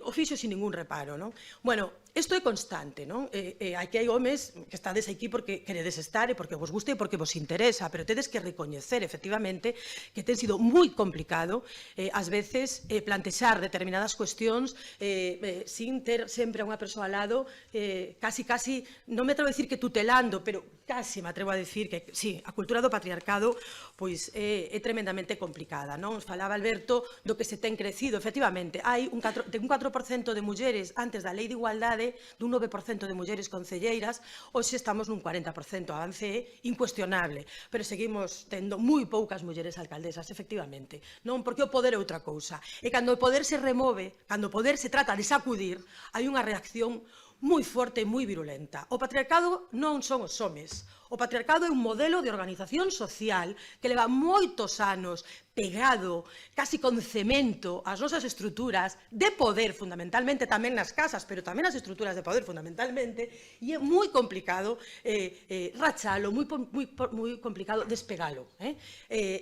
o fixo sin ningún reparo, non? Bueno, isto é constante, non? Aquí hai homes que estades aquí porque queredes estar e porque vos gusta e porque vos interesa, pero tedes que recoñecer, efectivamente, que ten sido moi complicado, ás veces, plantexar determinadas cuestións sin ter sempre a unha persoa ao lado, casi, non me atrevo a decir que tutelando, pero casi me atrevo a decir que, sí, a cultura do patriarcado pois é tremendamente complicada, non? Falaba Alberto do que se ten crecido, efectivamente, hai un 4% de mulleres antes da Lei de Igualdade, dun 9% de mulleres concelleiras, hoxe estamos nun 40%, o avance é incuestionable, pero seguimos tendo moi poucas mulleres alcaldesas, efectivamente, non? Porque o poder é outra cousa, e cando o poder se remove, cando o poder se trata de sacudir, hai unha reacción moi forte e moi virulenta. O patriarcado non son os homes, o patriarcado é un modelo de organización social que leva moitos anos pegado, casi con cemento, ás nosas estruturas de poder, fundamentalmente tamén nas casas, pero tamén nas estruturas de poder, fundamentalmente, e é moi complicado rachalo, moi complicado despegalo.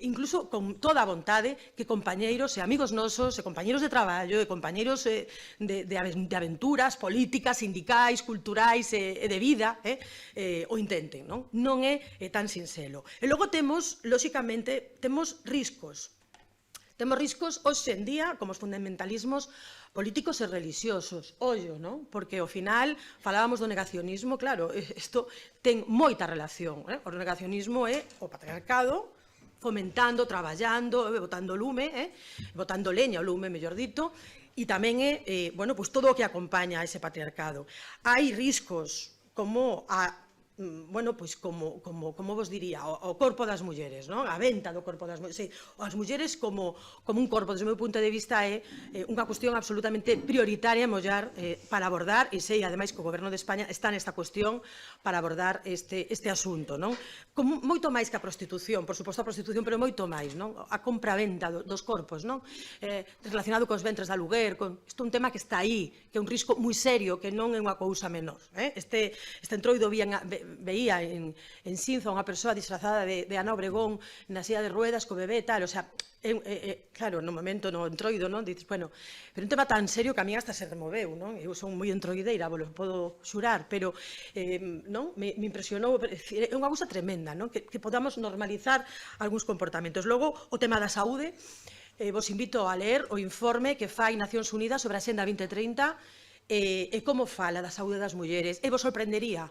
Incluso con toda a vontade que compañeiros e amigos nosos, e compañeiros de traballo, e compañeiros de aventuras políticas, sindicais, culturais e de vida, o intenten, non? Non é tan sinxelo. E logo temos, lóxicamente, temos riscos. Temos riscos hoxe en día, como os fundamentalismos políticos e religiosos. Ollo, non? Porque ao final falábamos do negacionismo, claro, isto ten moita relación. O negacionismo é o patriarcado fomentando, traballando, botando lume, botando leña ao lume, mellor dito, e tamén é, bueno, pois todo o que acompaña a ese patriarcado. Hai riscos como a bueno, pois como vos diría, o corpo das mulleres, non? A venta do corpo das mulleres, as mulleres como un corpo, desde o meu punto de vista, é unha cuestión absolutamente prioritaria mollar para abordar, e sei, ademais, que o Goberno de España está nesta cuestión para abordar este asunto, non? Como moito máis que a prostitución, por suposto a prostitución, pero moito máis, non? A compra-venta dos corpos, non? Relacionado cos ventres de aluguer, isto é un tema que está aí, que é un risco moi serio, que non é unha cousa menor. Este entroido veía en Sinzo unha persoa disfrazada de Ana Obregón na silla de ruedas co bebé e tal, o sea, claro, no momento no entroido, non? Dices, bueno, pero un tema tan serio que a mí hasta se removeu, non? Eu son moi entroideira, vos lo podo xurar, pero non? Me impresionou, é unha cousa tremenda, non? Que podamos normalizar algúns comportamentos. Logo, o tema da saúde, vos invito a ler o informe que fai Nacións Unidas sobre a Xenda 2030 e como fala da saúde das mulleres, e vos sorprendería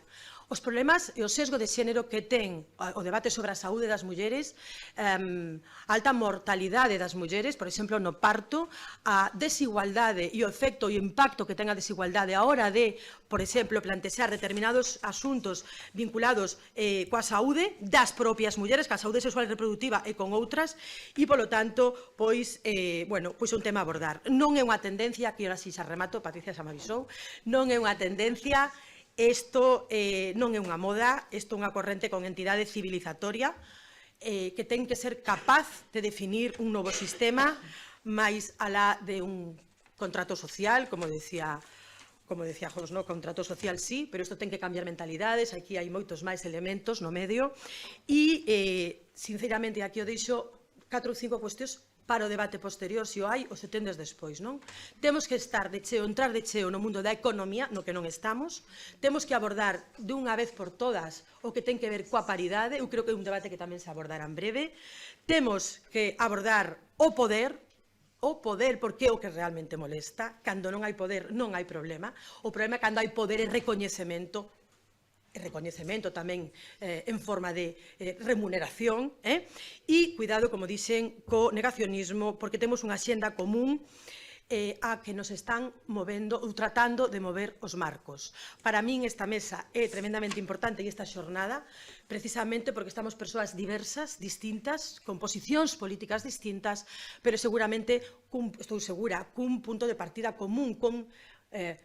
os problemas e o sesgo de xénero que ten o debate sobre a saúde das mulleres, a alta mortalidade das mulleres, por exemplo, no parto, a desigualdade e o efecto e o impacto que ten a desigualdade a hora de, por exemplo, plantexar determinados asuntos vinculados coa saúde das propias mulleres, coa saúde sexual e reproductiva e con outras, e, polo tanto, pois, bueno, pois un tema a abordar. Non é unha tendencia, que ahora si xa remato, Patricia xa me avisou, non é unha tendencia. Isto non é unha moda, isto é unha corrente con entidade civilizatoria que ten que ser capaz de definir un novo sistema máis alá de un contrato social, como decía Jos, no? Contrato social sí, pero isto ten que cambiar mentalidades, aquí hai moitos máis elementos no medio e, sinceramente, aquí o deixo 4 ou 5 cuestións para o debate posterior, se o hai, ou se tendes despois, non? Temos que estar de cheo, entrar de cheo no mundo da economía, no que non estamos, temos que abordar de unha vez por todas o que ten que ver coa paridade, eu creo que é un debate que tamén se abordará en breve, temos que abordar o poder, porque é o que realmente molesta, cando non hai poder non hai problema, o problema é cando hai poder e recoñecemento tamén en forma de remuneración, e cuidado, como dixen, co negacionismo, porque temos unha xenda común a que nos están movendo ou tratando de mover os marcos. Para min esta mesa é tremendamente importante e esta xornada, precisamente porque estamos persoas diversas, distintas, con posicións políticas distintas, pero seguramente, estou segura, cun punto de partida común, con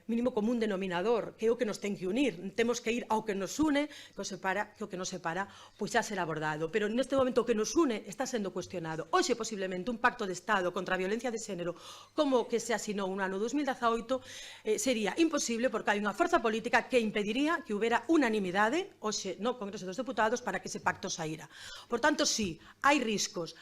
mínimo común denominador, que é o que nos ten que unir. Temos que ir ao que nos une, que o que nos separa, pois xa será abordado. Pero neste momento o que nos une está sendo cuestionado. Hoxe, posiblemente, un pacto de Estado contra a violencia de xénero como que se asinou no ano 2018 sería imposible porque hai unha forza política que impediría que houbera unanimidade hoxe no Congreso dos Deputados para que ese pacto saíra. Por tanto, sí, hai riscos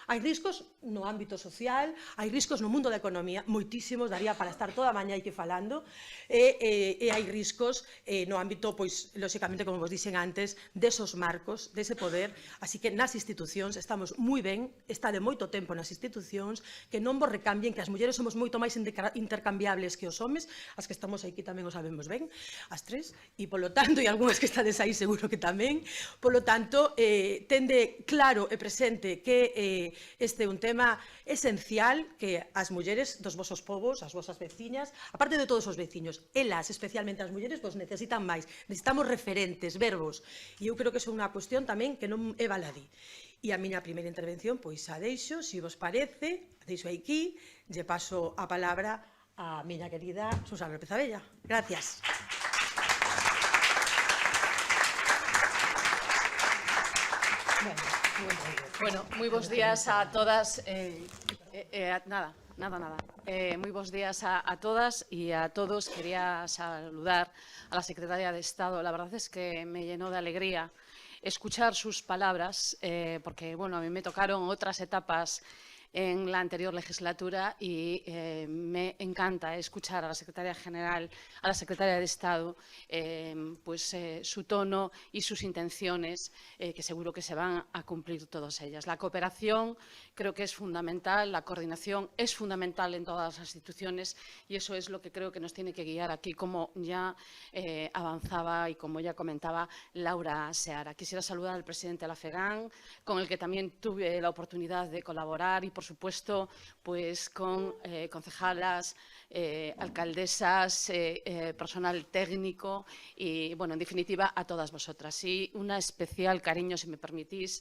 no ámbito social, hai riscos no mundo da economía, moitísimos, daría para estar toda a mañá aquí falando, e hai riscos no ámbito, pois, lóxicamente, como vos dixen antes, desos marcos, dese poder, así que nas institucións estamos moi ben, está de moito tempo nas institucións, que non vos recambien, que as mulleres somos moito máis intercambiables que os homes, as que estamos aquí tamén o sabemos ben, as tres, e polo tanto, e algunhas que estades aí seguro que tamén, polo tanto, tende claro e presente que este é un tema esencial que as mulleres dos vosos povos, as vosas veciñas, aparte de todos os veciños, elas, especialmente as mulleres, vos necesitan máis. Necesitamos referentes, verbos. E eu creo que é unha cuestión tamén que non é baladí. E a miña primeira intervención, pois a deixo, se vos parece, deixo aquí, lle paso a palabra a miña querida Susana López Abella. Gracias. Bueno, moi bons días a todas. Muy buenos días a todas y a todos. Quería saludar a la Secretaria de Estado. La verdad es que me llenó de alegría escuchar sus palabras, porque bueno, a mí me tocaron otras etapas en la anterior legislatura y me encanta escuchar a la Secretaria General, a la Secretaria de Estado, pues su tono y sus intenciones, que seguro que se van a cumplir todas ellas. La cooperación creo que es fundamental, la coordinación es fundamental en todas las instituciones y eso es lo que creo que nos tiene que guiar aquí, como ya avanzaba y como ya comentaba Laura Seara. Quisiera saludar al presidente de la FEGAN, con el que también tuve la oportunidad de colaborar y, por supuesto, pues con concejalas, alcaldesas, personal técnico y, bueno, en definitiva, a todas vosotras. Y un especial cariño, si me permitides,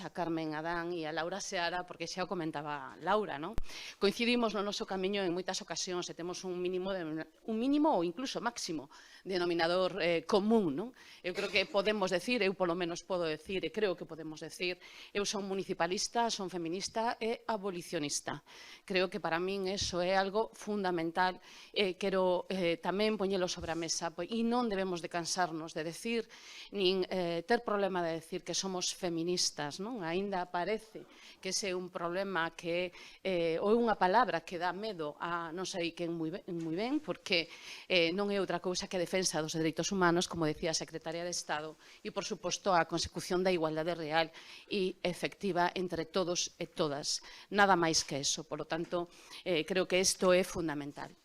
a Carmen Adán e a Laura Seara, porque xa o comentaba Laura, non? Coincidimos no noso camiño en moitas ocasións e temos un mínimo ou incluso máximo denominador común, non? Eu creo que podemos decir, eu polo menos podo decir, e creo que podemos decir, eu son municipalista, son feminista e abolicionista. Creo que para min eso é algo fundamental. Quero tamén poñelo sobre a mesa e non debemos de cansarnos de decir, nin ter problema de decir que somos feministas, non? Aínda parece que ese é un problema que ou unha palabra que dá medo a non sei quen moi ben, porque non é outra cousa que defensa dos dereitos humanos, como decía a Secretaria de Estado, e, por suposto, a consecución da igualdade real e efectiva entre todos e todas. Nada máis que eso. Por lo tanto, creo que isto é fundamental.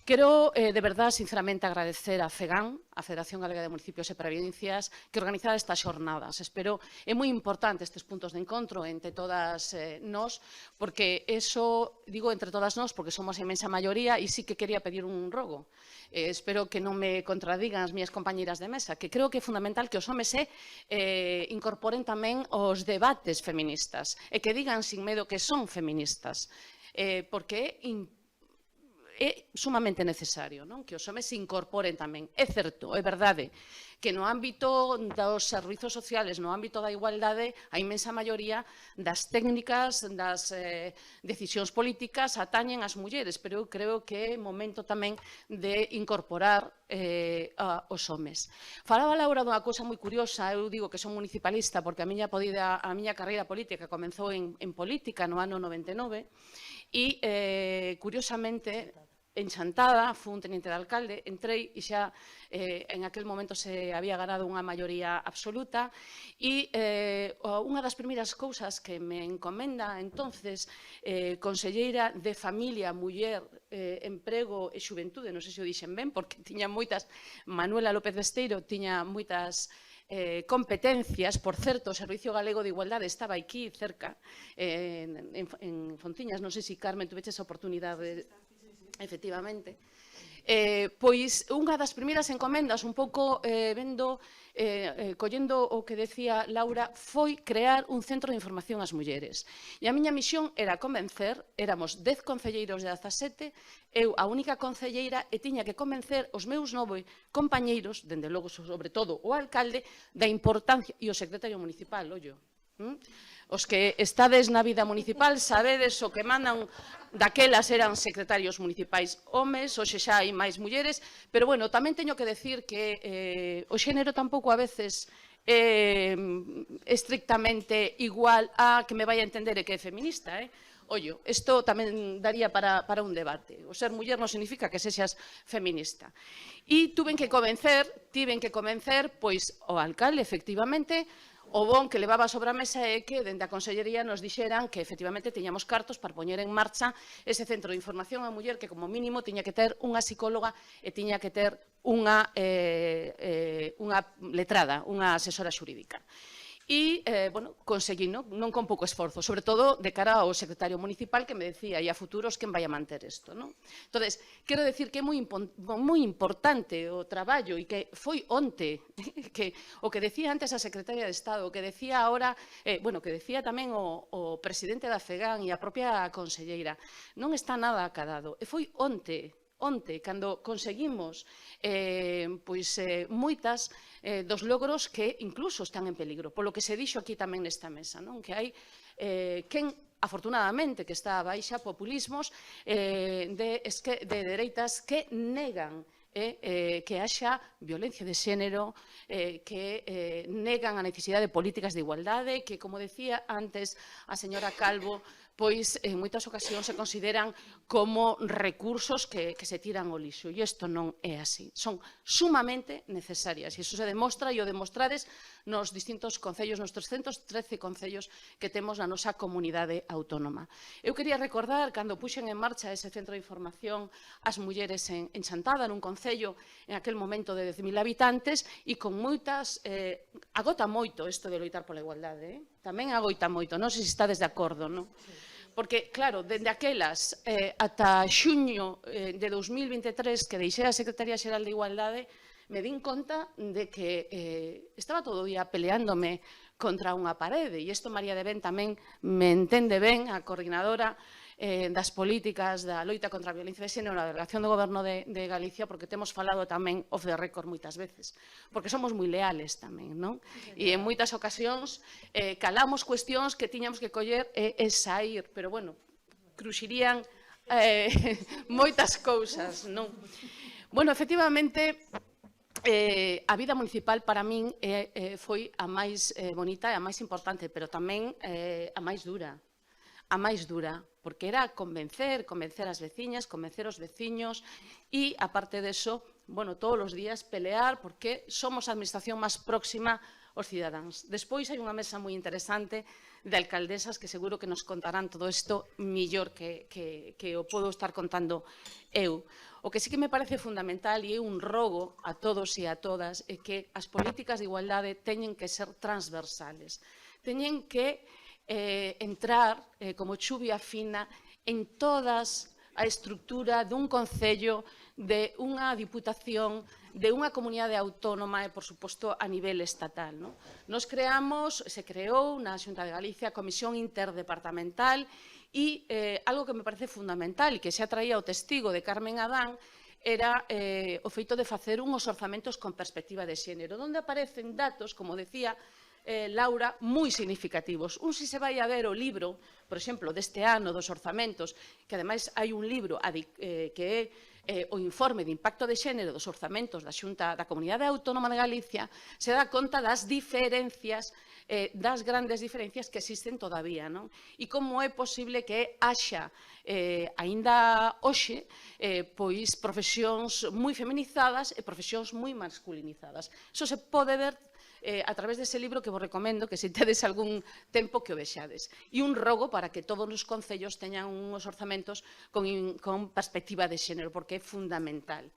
Quero, de verdade, sinceramente, agradecer a FEGAN, a Federación Galega de Municipios e Provincias, que organizara estas xornadas. Espero, é moi importante estes puntos de encontro entre todas nós, porque eso, digo entre todas nós, porque somos a inmensa maioría, e sí que quería pedir un rogo. Espero que non me contradigan as miñas compañeras de mesa, que creo que é fundamental que os homes incorporen tamén os debates feministas e que digan sin medo que son feministas, porque é sumamente necesario, non? Que os homes se incorporen tamén. É certo, é verdade, que no ámbito dos servizos sociales, no ámbito da igualdade, a inmensa maioría das técnicas, das decisións políticas atañen as mulleres, pero eu creo que é momento tamén de incorporar os homes. Falaba Laura dunha cousa moi curiosa, eu digo que son municipalista porque a miña carreira política comenzou en política no ano 99 e, curiosamente, en Chantada, fui un teniente de alcalde, entrei e xa en aquel momento se había ganado unha maioría absoluta e unha das primeiras cousas que me encomenda entonces conselleira de Familia, Muller, Emprego e Xuventude, non sei se o dixen ben, porque tiña moitas, Manuela López Besteiro tiña moitas competencias. Por certo, o Servicio Galego de Igualdade estaba aquí cerca, en Fontiñas, non sei se, Carmen, tuveches a oportunidade, efectivamente. Pois unha das primeiras encomendas, un pouco collendo o que decía Laura, foi crear un centro de información ás mulleres. E a miña misión era convencer, éramos 10 concelleiros de 17, eu a única concelleira, e tiña que convencer os meus 9 compañeiros, dende logo, sobre todo o alcalde, da importancia, e o secretario municipal, ollo. Os que estades na vida municipal sabedes o que mandan, daquelas eran secretarios municipais homes, hoxe xa hai máis mulleres, pero bueno, tamén teño que decir que o xénero tampouco a veces é estrictamente igual a que me vai a entender e que é feminista, Ollo, isto tamén daría para un debate. O ser muller non significa que sexas feminista. E tiven que convencer, pois, o alcalde, efectivamente, o bon que levaba sobre a mesa é que, dende a Consellería, nos dixeran que, efectivamente, tiñamos cartos para poñer en marcha ese centro de información á muller que, como mínimo, tiña que ter unha psicóloga e tiña que ter unha letrada, unha asesora xurídica. E, bueno, conseguí, non con pouco esforzo, sobre todo de cara ao secretario municipal que me decía, e a futuros, quen vai a manter isto, non? Entón, quero decir que é moi importante o traballo e que foi onte, que o que decía antes a secretaria de Estado, o que decía ahora, bueno, que decía tamén o presidente da FEGAN e a propia conselleira, non está nada acadado, e foi onte, cando conseguimos moitas dos logros que incluso están en peligro, polo que se dixo aquí tamén nesta mesa, non? Que hai quen, afortunadamente, que está a baixa populismos de dereitas que negan que haxa violencia de xénero, que negan a necesidade de políticas de igualdade, que, como decía antes a señora Calvo, pois en moitas ocasións se consideran como recursos que se tiran ao lixo. E isto non é así. Son sumamente necesarias. E iso se demostra e o demostrades nos distintos concellos, nos 313 concellos que temos na nosa comunidade autónoma. Eu quería recordar, cando puxen en marcha ese centro de información ás mulleres en Chantada, nun concello en aquel momento de 10.000 habitantes, e con moitas... agota moito isto de loitar pola igualdade, tamén agoita moito, non sei se estades de acordo, non? Porque, claro, dende aquelas ata xuño de 2023 que deixei a Secretaría Xeral de Igualdade, me din conta de que estaba todo o día peleándome contra unha parede, e isto María de Ben tamén me entende ben, a coordinadora das políticas da loita contra a violencia de xénero na Delegación do Goberno de Galicia, porque temos falado tamén off the record moitas veces, porque somos moi leales tamén, non? E en moitas ocasións calamos cuestións que tiñamos que coller e sair, pero bueno, cruxirían moitas cousas, non? Bueno, efectivamente, a vida municipal para min foi a máis bonita e a máis importante, pero tamén a máis dura, porque era convencer as veciñas, convencer os veciños e, aparte deso, bueno, todos os días pelear porque somos a administración máis próxima aos cidadáns. Despois hai unha mesa moi interesante de alcaldesas que seguro que nos contarán todo isto millor que o podo estar contando eu. O que sí que me parece fundamental e é un rogo a todos e a todas é que as políticas de igualdade teñen que ser transversales, teñen que entrar como chuvia fina en todas a estructura dun concello, de unha diputación, de unha comunidade autónoma e, por suposto, a nivel estatal. Nos se creou na Xunta de Galicia a Comisión Interdepartamental e algo que me parece fundamental e que xa traía o testigo de Carmen Adán era o feito de facer unhos orzamentos con perspectiva de xénero, onde aparecen datos, como decía Laura, moi significativos. Si se vai a ver o libro, por exemplo, deste ano dos orzamentos, que ademais hai un libro que é o informe de impacto de xénero dos orzamentos da Xunta da Comunidade Autónoma de Galicia, se dá conta das diferencias, das grandes diferencias que existen todavía, non? E como é posible que haxa, aínda hoxe, pois profesións moi feminizadas e profesións moi masculinizadas. Iso se pode ver a través dese libro que vos recomendo que se tedes algún tempo que o vexades. E un rogo para que todos os concellos teñan uns orzamentos con perspectiva de xénero, porque é fundamental.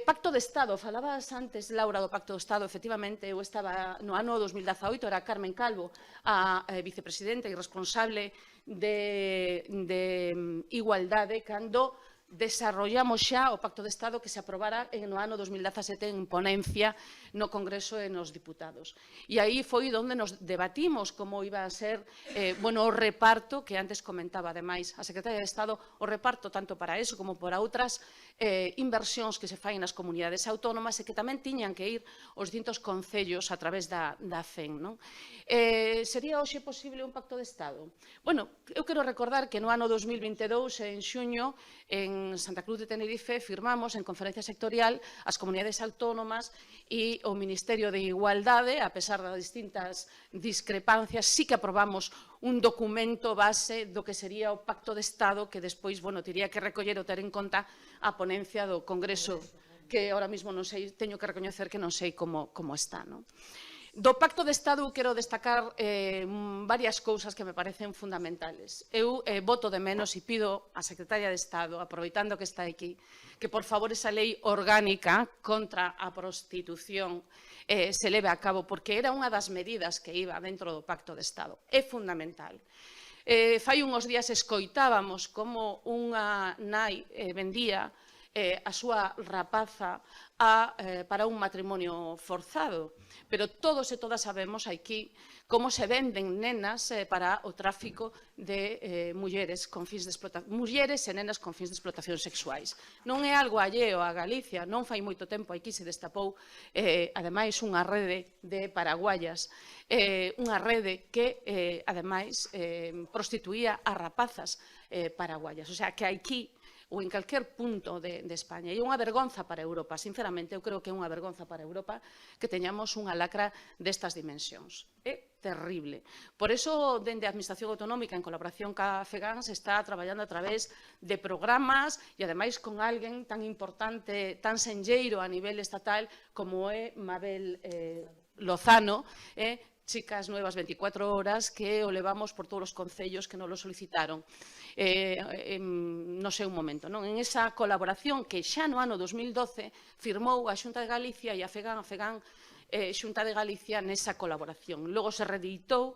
Pacto de Estado, falabas antes, Laura, do Pacto do Estado. Efectivamente, eu estaba no ano 2018, era Carmen Calvo, a vicepresidenta e responsable de Igualdade, cando desarrollamos xa o Pacto de Estado que se aprobara no ano 2017 en ponencia no Congreso e nos diputados. E aí foi onde nos debatimos como iba a ser o reparto que antes comentaba. Ademais, a Secretaria de Estado o reparto tanto para eso como para outras inversións que se fai nas comunidades autónomas e que tamén tiñan que ir aos distintos concellos a través da CEN. Sería hoxe posible un Pacto de Estado? Bueno, eu quero recordar que no ano 2022, en xuño, en Santa Cruz de Tenerife, firmamos en conferencia sectorial as comunidades autónomas e o Ministerio de Igualdade, a pesar das distintas discrepancias, sí que aprobamos un documento base do que sería o Pacto de Estado que despois, tería que recoller ou ter en conta a ponencia do Congreso, que ahora mismo non sei, teño que recoñecer que non sei como está, non? Do Pacto de Estado quero destacar varias cousas que me parecen fundamentales. Eu voto de menos e pido á Secretaria de Estado, aproveitando que está aquí, que por favor esa lei orgánica contra a prostitución se leve a cabo, porque era unha das medidas que iba dentro do Pacto de Estado. É fundamental. Fai uns días escoitábamos como unha nai vendía a súa rapaza para un matrimonio forzado. Pero todos e todas sabemos aquí como se venden nenas para o tráfico de mulleres e nenas con fins de explotación sexuais. Non é algo alleo a Galicia, non fai moito tempo aquí se destapou, ademais, unha rede de paraguayas, unha rede que, ademais, prostituía a rapazas paraguayas. O sea, que aquí ou en calquer punto de España. E é unha vergonza para Europa, sinceramente, eu creo que é unha vergonza para Europa que teñamos unha lacra destas dimensións. É terrible. Por iso, dende a Administración Autonómica, en colaboración ca FEGAN, se está traballando a través de programas e, ademais, con alguén tan importante, tan senlleiro a nivel estatal como é Mabel Lozano, Chicas Nuevas 24 Horas, que o levamos por todos os concellos que nos lo solicitaron no seu momento. En esa colaboración que xa no ano 2012 firmou a Xunta de Galicia e a FEGAN, Xunta de Galicia nesa colaboración. Logo se reeditou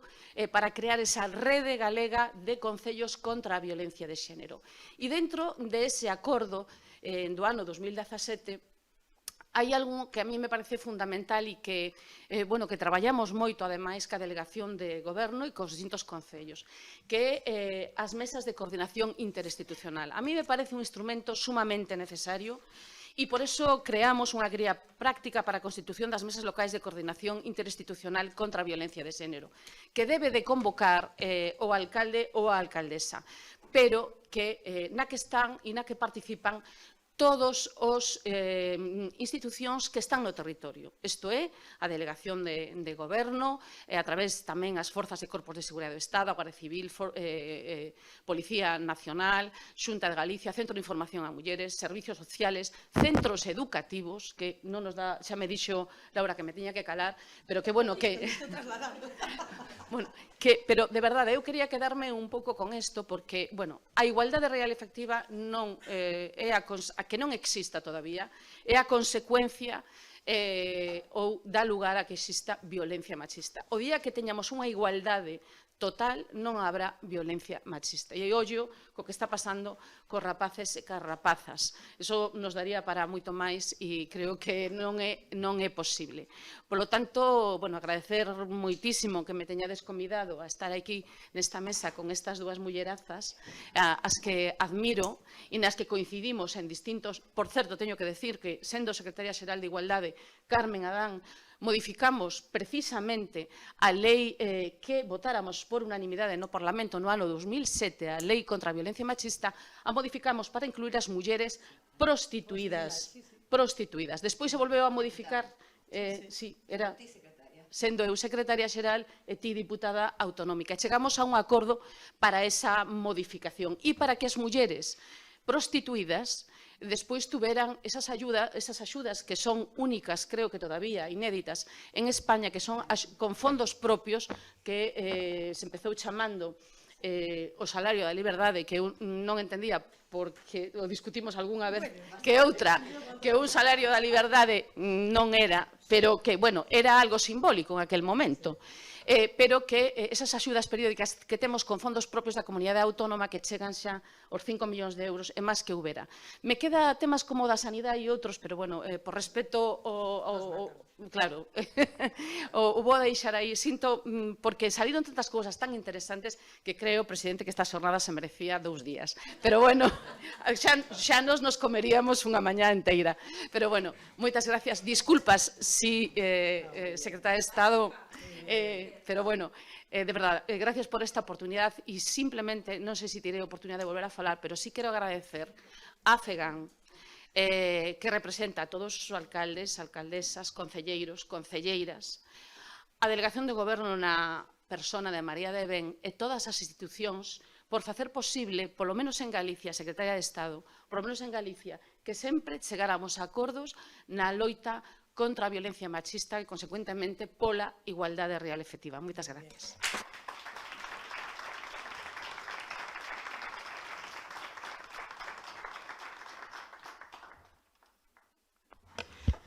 para crear esa rede galega de concellos contra a violencia de xénero. E dentro dese acordo do ano 2017, hai algo que a mí me parece fundamental e que traballamos moito, ademais, ca delegación de goberno e cos distintos concellos, que é as mesas de coordinación interinstitucional. A mí me parece un instrumento sumamente necesario e por iso creamos unha guía práctica para a constitución das mesas locais de coordinación interinstitucional contra a violencia de xénero, que debe de convocar o alcalde ou a alcaldesa, pero que na que están e na que participan todos os institucións que están no territorio. Isto é, a Delegación de Goberno, a través tamén as forzas e corpos de seguridade do Estado, a Guardia Civil, Policía Nacional, Xunta de Galicia, Centro de Información a Mulleres, Servicios Sociales, centros educativos, que non nos dá, xa me dixo Laura que me tiña que calar, pero que, pero de verdade, eu quería quedarme un pouco con isto, porque, a igualdade real e efectiva non é a que non exista todavía, é a consecuencia ou dá lugar a que exista violencia machista. O día que teñamos unha igualdade total, non habrá violencia machista. E ollo co que está pasando cos rapaces e cas rapazas. Iso nos daría para moito máis e creo que non é posible. Por lo tanto, agradecer moitísimo que me teñades convidado a estar aquí nesta mesa con estas dúas mullerazas, as que admiro e nas que coincidimos en distintos... Por certo, teño que decir que, sendo Secretaria Xeral de Igualdade, Carmen Adán, modificamos precisamente a lei que votáramos por unanimidade no Parlamento no ano 2007, a Lei contra a Violencia Machista, a modificamos para incluir as mulleres prostituídas. Despois se volveu a modificar, sendo eu secretaria xeral e ti diputada autonómica. Chegamos a un acordo para esa modificación e para que as mulleres prostituídas despois tuveran esas axudas que son únicas, creo que todavía inéditas en España, que son con fondos propios que se empezou chamando o salario da liberdade, que eu non entendía porque o discutimos algunha vez que outra, que un salario da liberdade non era pero que, bueno, era algo simbólico en aquel momento. Pero que esas axudas periódicas que temos con fondos propios da comunidade autónoma que chegan xa os 5 millóns de euros é máis que houbera. Me queda temas como da sanidade e outros, pero, bueno, por respeto claro, o vou deixar aí. Sinto, porque saliron tantas cousas tan interesantes que creo, presidente, que esta xornada se merecía 2 días. Pero, bueno, xa nos comeríamos unha mañá inteira. Pero, bueno, moitas gracias. Disculpas si, secretaria de Estado, pero, bueno, de verdad, gracias por esta oportunidad y simplemente, non sei se tirei a oportunidade de volver a falar, pero sí quero agradecer a FEGAN, que representa a todos os alcaldes, alcaldesas, concelleiros, concelleiras, a Delegación de Goberno na persona de María de Ben e todas as institucións por facer posible, polo menos en Galicia, Secretaria de Estado, polo menos en Galicia, que sempre chegáramos a acordos na loita contra a violencia machista e, consecuentemente, pola igualdade real efectiva. Moitas gracias.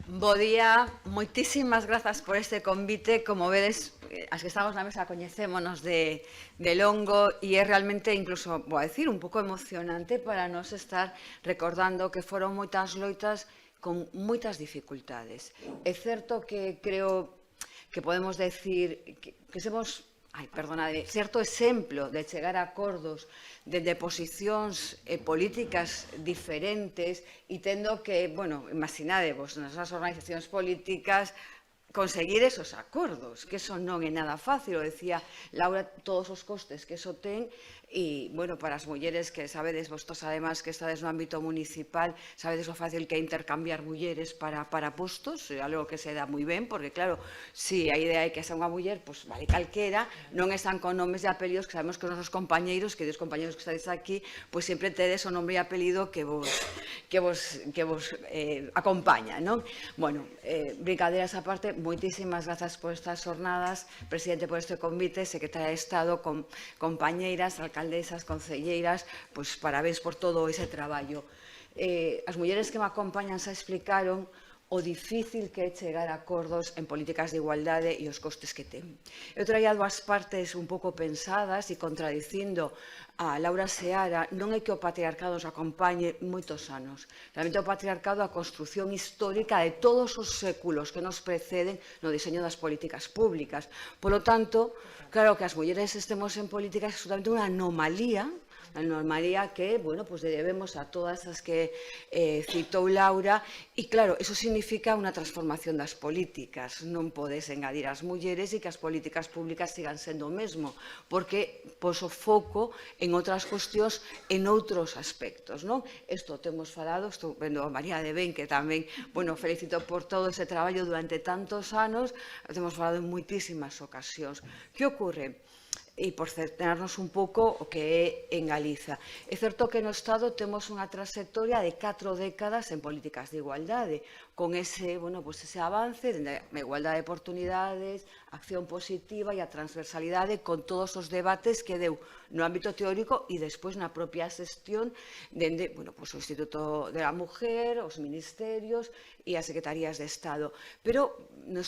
Bo día, moitísimas grazas por este convite. Como vedes, as que estamos na mesa coñecémonos de longo e é realmente, incluso, vou a decir, un pouco emocionante para nos estar recordando que foron moitas loitas con moitas dificultades. É certo que creo que podemos decir que somos certo exemplo de chegar a acordos dende posicións políticas diferentes e tendo que, bueno, imaginadevos nas organizacións políticas conseguir esos acordos, que eso non é nada fácil, o decía Laura, todos os costes que eso ten. E, bueno, para as mulleres que sabedes, vosotros además que estades no ámbito municipal, sabedes o fácil que é intercambiar mulleres para postos, é algo que se dá moi ben, porque claro, si a idea é que xa unha muller, pois vale calquera, non están con nomes e apelidos, que sabemos que os nosos compañeiros, que os compañeiros que estáis aquí, pois sempre tedes o nome e apelido que vos acompaña, non? Bueno, brincadeiras aparte, moitísimas grazas por estas jornadas, presidente, por este convite, secretaria de Estado, compañeiras, alcaldesas, concelleiras, pois parabéns por todo ese traballo. As mulleres que me acompañan xa explicaron o difícil que é chegar a acordos en políticas de igualdade e os costes que ten. Eu traía dúas partes un pouco pensadas e contradicindo a Laura Seara, non é que o patriarcado nos acompañe moitos anos. Realmente o patriarcado é a construción histórica de todos os séculos que nos preceden no diseño das políticas públicas. Por lo tanto, claro que as mulleres estemos en políticas é absolutamente unha anomalía, que, bueno, pues debemos a todas as que citou Laura, e claro, eso significa unha transformación das políticas, non podes engadir as mulleres e que as políticas públicas sigan sendo o mesmo, porque pos o foco en outras cuestións, en outros aspectos, non? Isto temos falado, estou vendo a María de Ben, que tamén, bueno, felicito por todo ese traballo durante tantos anos, temos falado en moitísimas ocasións. Que ocorre? E por centrarnos un pouco o que é en Galiza. É certo que no Estado temos unha trayectoria de 4 décadas en políticas de igualdade, con ese, bueno, pues ese avance de igualdade de oportunidades, acción positiva e a transversalidade con todos os debates que deu no ámbito teórico e despois na propia xestión dende, bueno, pues o Instituto de la Mujer, os ministerios e as secretarías de Estado. Pero no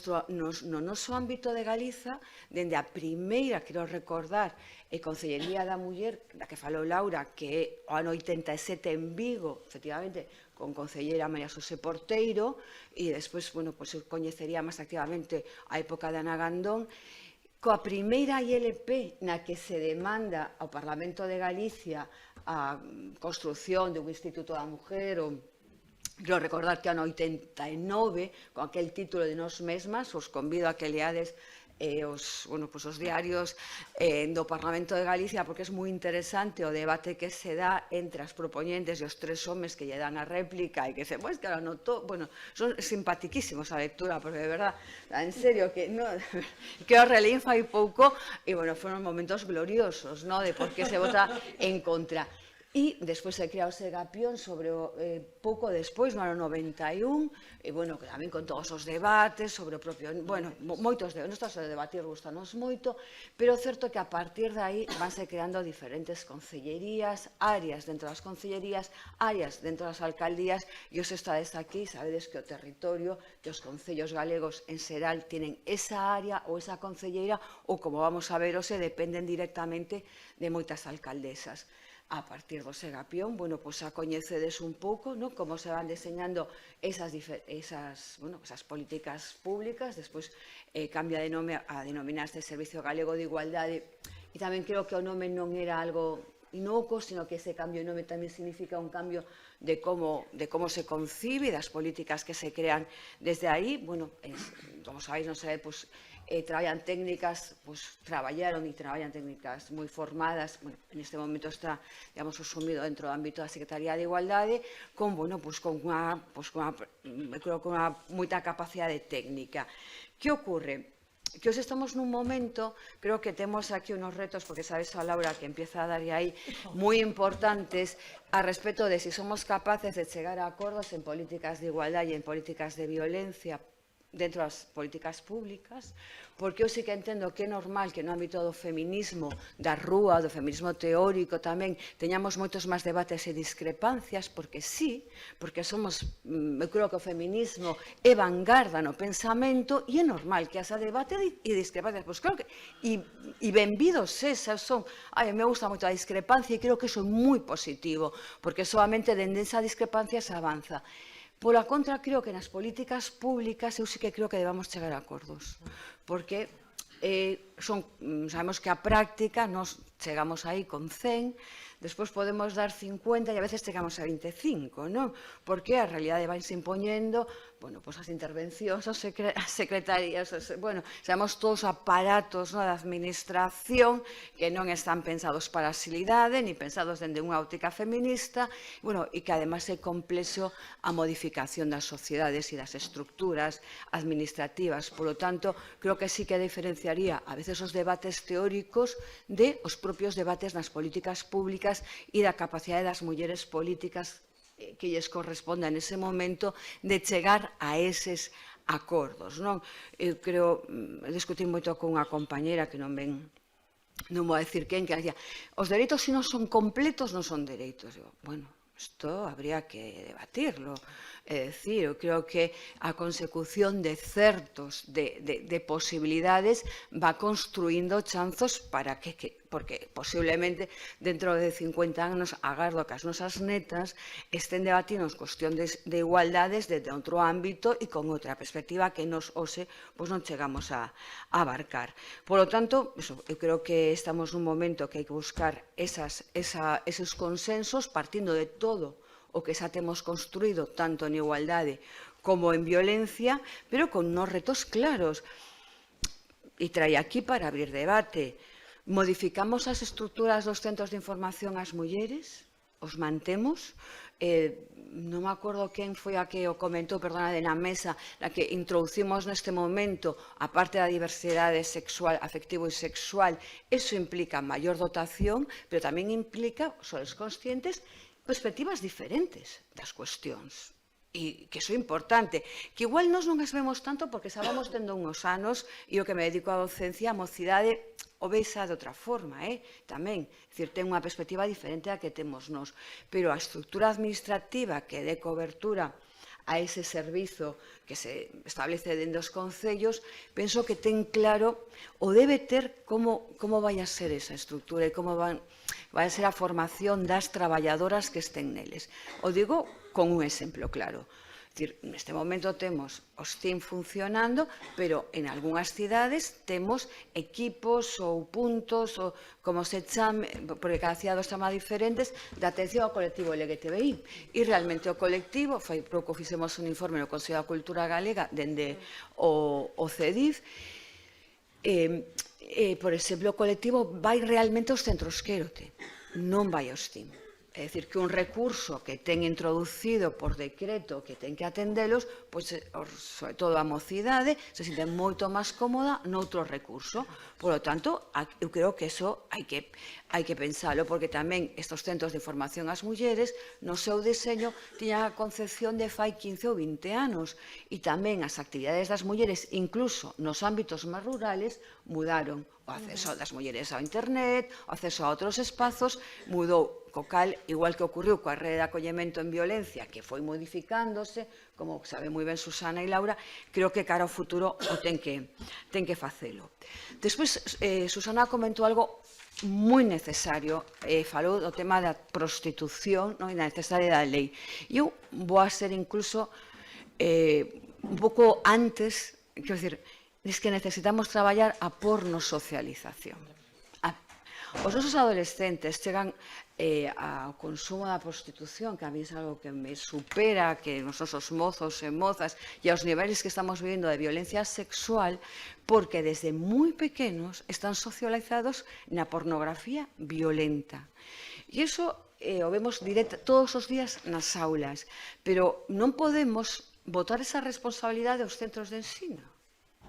noso ámbito de Galiza, dende a primeira, quero recordar, Concellería da Muller, da que falou Laura, que é o ano 87 en Vigo, efectivamente, con concellera María Xosé Porteiro, e despois, bueno, pues coñecería máis activamente a época de Ana Gandón, coa primeira ILP na que se demanda ao Parlamento de Galicia a construción de un Instituto da Mujer, quero recordar que ano 89, con aquel título de Nós Mesmas, os convido a que leades os diarios do Parlamento de Galicia, porque é moi interesante o debate que se dá entre as propoñentes e os 3 homes que lle dan a réplica e que se, pois, que ahora notou, bueno, son simpatiquísimos a lectura, porque de verdad, en serio, que o releín fai pouco, e, bueno, foron momentos gloriosos, de por que se vota en contra. E despois se crea o Segapión sobre pouco despois, no ano 91, e, bueno, tamén con todos os debates sobre o propio, bueno, moitos debates, non está de debatir, gustanos moito, pero o certo é que a partir de aí vanse creando diferentes concellerías, áreas dentro das concellerías, áreas dentro das alcaldías, e os estades aquí, sabedes que o territorio, que os concellos galegos en xeral tienen esa área ou esa concelleira, ou, como vamos a ver hoxe, dependen directamente de moitas alcaldesas. A partir do Segapión, bueno, pues a coñecedes un pouco, ¿no?, como se van deseñando esas políticas públicas, despois cambia de nome a denominarse Servicio Galego de Igualdade, e tamén creo que o nome non era algo inocuo, sino que ese cambio de nome tamén significa un cambio de como se concibe, das políticas que se crean desde aí. Bueno, como sabéis, non sei, pues, traballan técnicas, pues traballaron e traballan técnicas moi formadas, bueno, en este momento está, digamos, asumido dentro do ámbito da Secretaría de Igualdade, con, bueno, pues con unha moita capacidade técnica. Que ocorre? Que hoxe estamos nun momento, creo que temos aquí unos retos, porque sabes a Laura que empieza a dar aí, moi importantes a respecto de si somos capaces de chegar a acordos en políticas de igualdade e en políticas de violencia dentro das políticas públicas, porque eu sí que entendo que é normal que no ámbito do feminismo da rúa, do feminismo teórico tamén, teñamos moitos máis debates e discrepancias, porque sí, porque somos, eu creo que o feminismo é vanguarda no pensamento, e é normal que haxa debate e discrepancias, pois claro que, e benvidos esas son, me gusta moito a discrepancia e creo que iso é moi positivo, porque solamente dende esa discrepancia se avanza. Pola contra, creo que nas políticas públicas eu sí que creo que debamos chegar a acordos, porque sabemos que a práctica nos chegamos aí con 100, despois podemos dar 50 e a veces chegamos a 25, non? Porque a realidade vai se impoñendo, bueno, pois as intervencións, as secretarías, bueno, sabemos todos os aparatos da administración que non están pensados para a axilidade, ni pensados dende unha óptica feminista, bueno, e que ademais é complexo a modificación das sociedades e das estructuras administrativas. Por lo tanto, creo que sí que diferenciaría a veces os debates teóricos de os propios debates nas políticas públicas e da capacidade das mulleres políticas que lles corresponda en ese momento de chegar a eses acordos, non? Eu creo, discutí moito con unha compañera que non vou a decir quen, que decía, os dereitos se non son completos non son dereitos. Bueno, isto habría que debatirlo. É dicir, eu creo que a consecución de certos de posibilidades va construindo chanzos para que porque posiblemente dentro de 50 anos agardo que as nosas netas estén debatindo cuestión de igualdades desde outro ámbito e con outra perspectiva que nos hoxe non chegamos a abarcar. Por lo tanto, eu creo que estamos nun momento que hai que buscar esos consensos partindo de todo o que xa temos construído tanto en igualdade como en violencia, pero con unos retos claros. E trae aquí para abrir debate. Modificamos as estruturas dos centros de información ás mulleres? Os mantemos? Non me acordo quen foi a que o comentou, perdona, na mesa, na que introducimos neste momento, a parte da diversidade sexual, afectivo e sexual, eso implica maior dotación, pero tamén implica, sois conscientes, perspectivas diferentes das cuestións. E que iso é importante, que igual nos non as vemos tanto porque sabemos tendo uns anos, e o que me dedico á docencia, a mocidade o veisa de outra forma, tamén, dicir, ten unha perspectiva diferente a que temos nós, pero a estrutura administrativa que dé cobertura a ese servizo que se establece dentro dos concellos, penso que ten claro, ou debe ter como vai a ser esa estrutura e como vai a ser a formación das traballadoras que estén neles. O digo con un exemplo claro. Neste momento temos os CIM funcionando, pero en algunhas cidades temos equipos ou puntos, ou como se chame, porque cada cidade os chama diferentes, de atención ao colectivo LGTBI. E realmente o colectivo, foi pouco fixemos un informe no Consello da Cultura Galega dende o CEDIF, por exemplo, o colectivo vai realmente aos centros quérote, non vai aos CIM. É dicir, que un recurso que ten introducido por decreto que ten que atendelos, pois, sobre todo a mocidade, se sente moito máis cómoda noutro recurso. Por lo tanto, eu creo que eso hai que pensalo, porque tamén estes centros de formación ás mulleres, no seu diseño, tiñan a concepción de fai 15 ou 20 anos, e tamén as actividades das mulleres, incluso nos ámbitos máis rurales, mudaron. O acceso das mulleres ao internet, o acceso a outros espazos, mudou. Co cal, igual que ocurriu coa rede de acollemento en violencia, que foi modificándose, como sabe moi ben Susana e Laura, creo que cara ao futuro o ten que facelo. Despois, Susana comentou algo moi necesario, falou do tema da prostitución e da necesidade da lei. Eu vou a ser incluso un pouco antes, quero dicir, es que necesitamos traballar a pornosocialización. Os nosos adolescentes chegan ao consumo da prostitución, que a mí é algo que me supera, que os nosos mozos e mozas, e aos niveles que estamos vivindo de violencia sexual, porque desde moi pequenos están socializados na pornografía violenta. E iso o vemos todos os días nas aulas, pero non podemos botar esa responsabilidade aos centros de ensino.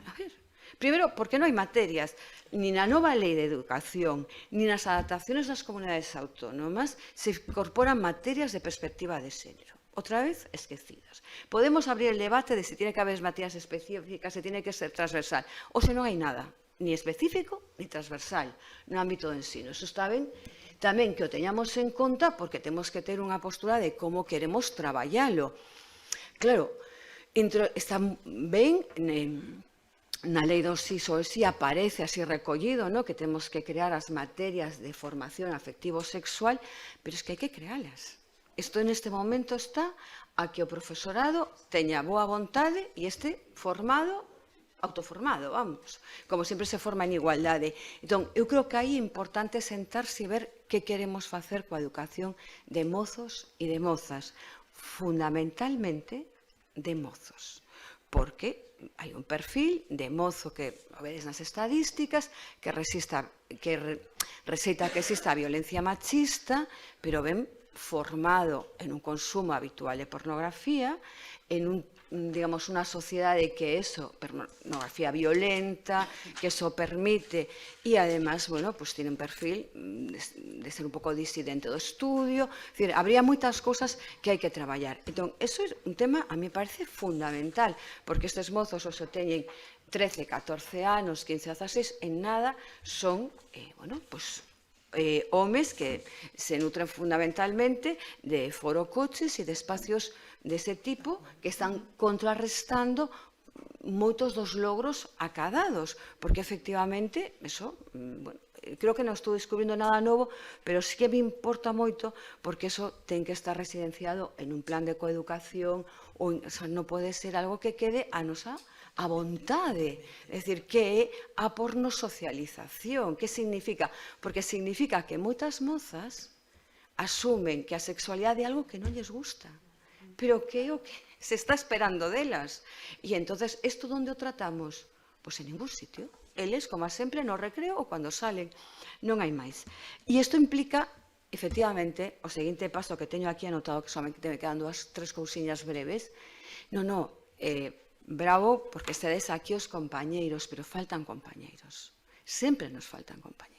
A ver, primeiro, porque non hai materias, ni na nova lei de educación, ni nas adaptaciones das comunidades autónomas se incorporan materias de perspectiva de xénero. Outra vez, esquecidas. Podemos abrir el debate de si tiene que haber materias específicas, si tiene que ser transversal, ou se non hai nada, ni específico ni transversal no ámbito do ensino. Eso está ben, tamén que o teñamos en conta, porque temos que ter unha postura de como queremos traballalo. Claro, está ben na lei do SIS aparece así recollido, que temos que crear as materias de formación afectivo-sexual, pero es que hai que crealas. Isto neste momento está a que o profesorado teña boa vontade e este formado, autoformado, vamos, como sempre se forma en igualdade. Entón, eu creo que aí é importante sentarse e ver que queremos facer coa educación de mozos e de mozas, fundamentalmente de mozos, porque hai un perfil de mozo que, a veces nas estadísticas, que receita que exista a violencia machista, pero ben formado en un consumo habitual de pornografía, en digamos, unha sociedade que eso, pornografía violenta, que eso permite, e además, bueno, pues tiene un perfil de ser un pouco disidente do estudio, es decir, habría moitas cousas que hai que traballar. Entón, eso é un tema, a mí parece fundamental, porque estes mozos os teñen 13, 14 anos, 15, 16, en nada son, bueno, pues homes que se nutren fundamentalmente de forocoches e de espacios dese tipo que están contrarrestando moitos dos logros acadados, porque efectivamente, eso, bueno, creo que non estou descubrindo nada novo, pero sí que me importa moito porque eso ten que estar residenciado en un plan de coeducación, ou sea, non pode ser algo que quede a nosa a vontade, é dicir, que é a pornosocialización. Que significa? Porque significa que moitas mozas asumen que a sexualidade é algo que non lles gusta, pero que é o que se está esperando delas. E entonces, isto onde o tratamos? Pois en ningún sitio. Eles, como sempre, no recreo ou cando salen, non hai máis. E isto implica, efectivamente, o seguinte paso que teño aquí anotado, que solamente me quedan 2, 3 cousiñas breves. Bravo, porque estedes aquí os compañeiros, pero faltan compañeiros. Sempre nos faltan compañeiros.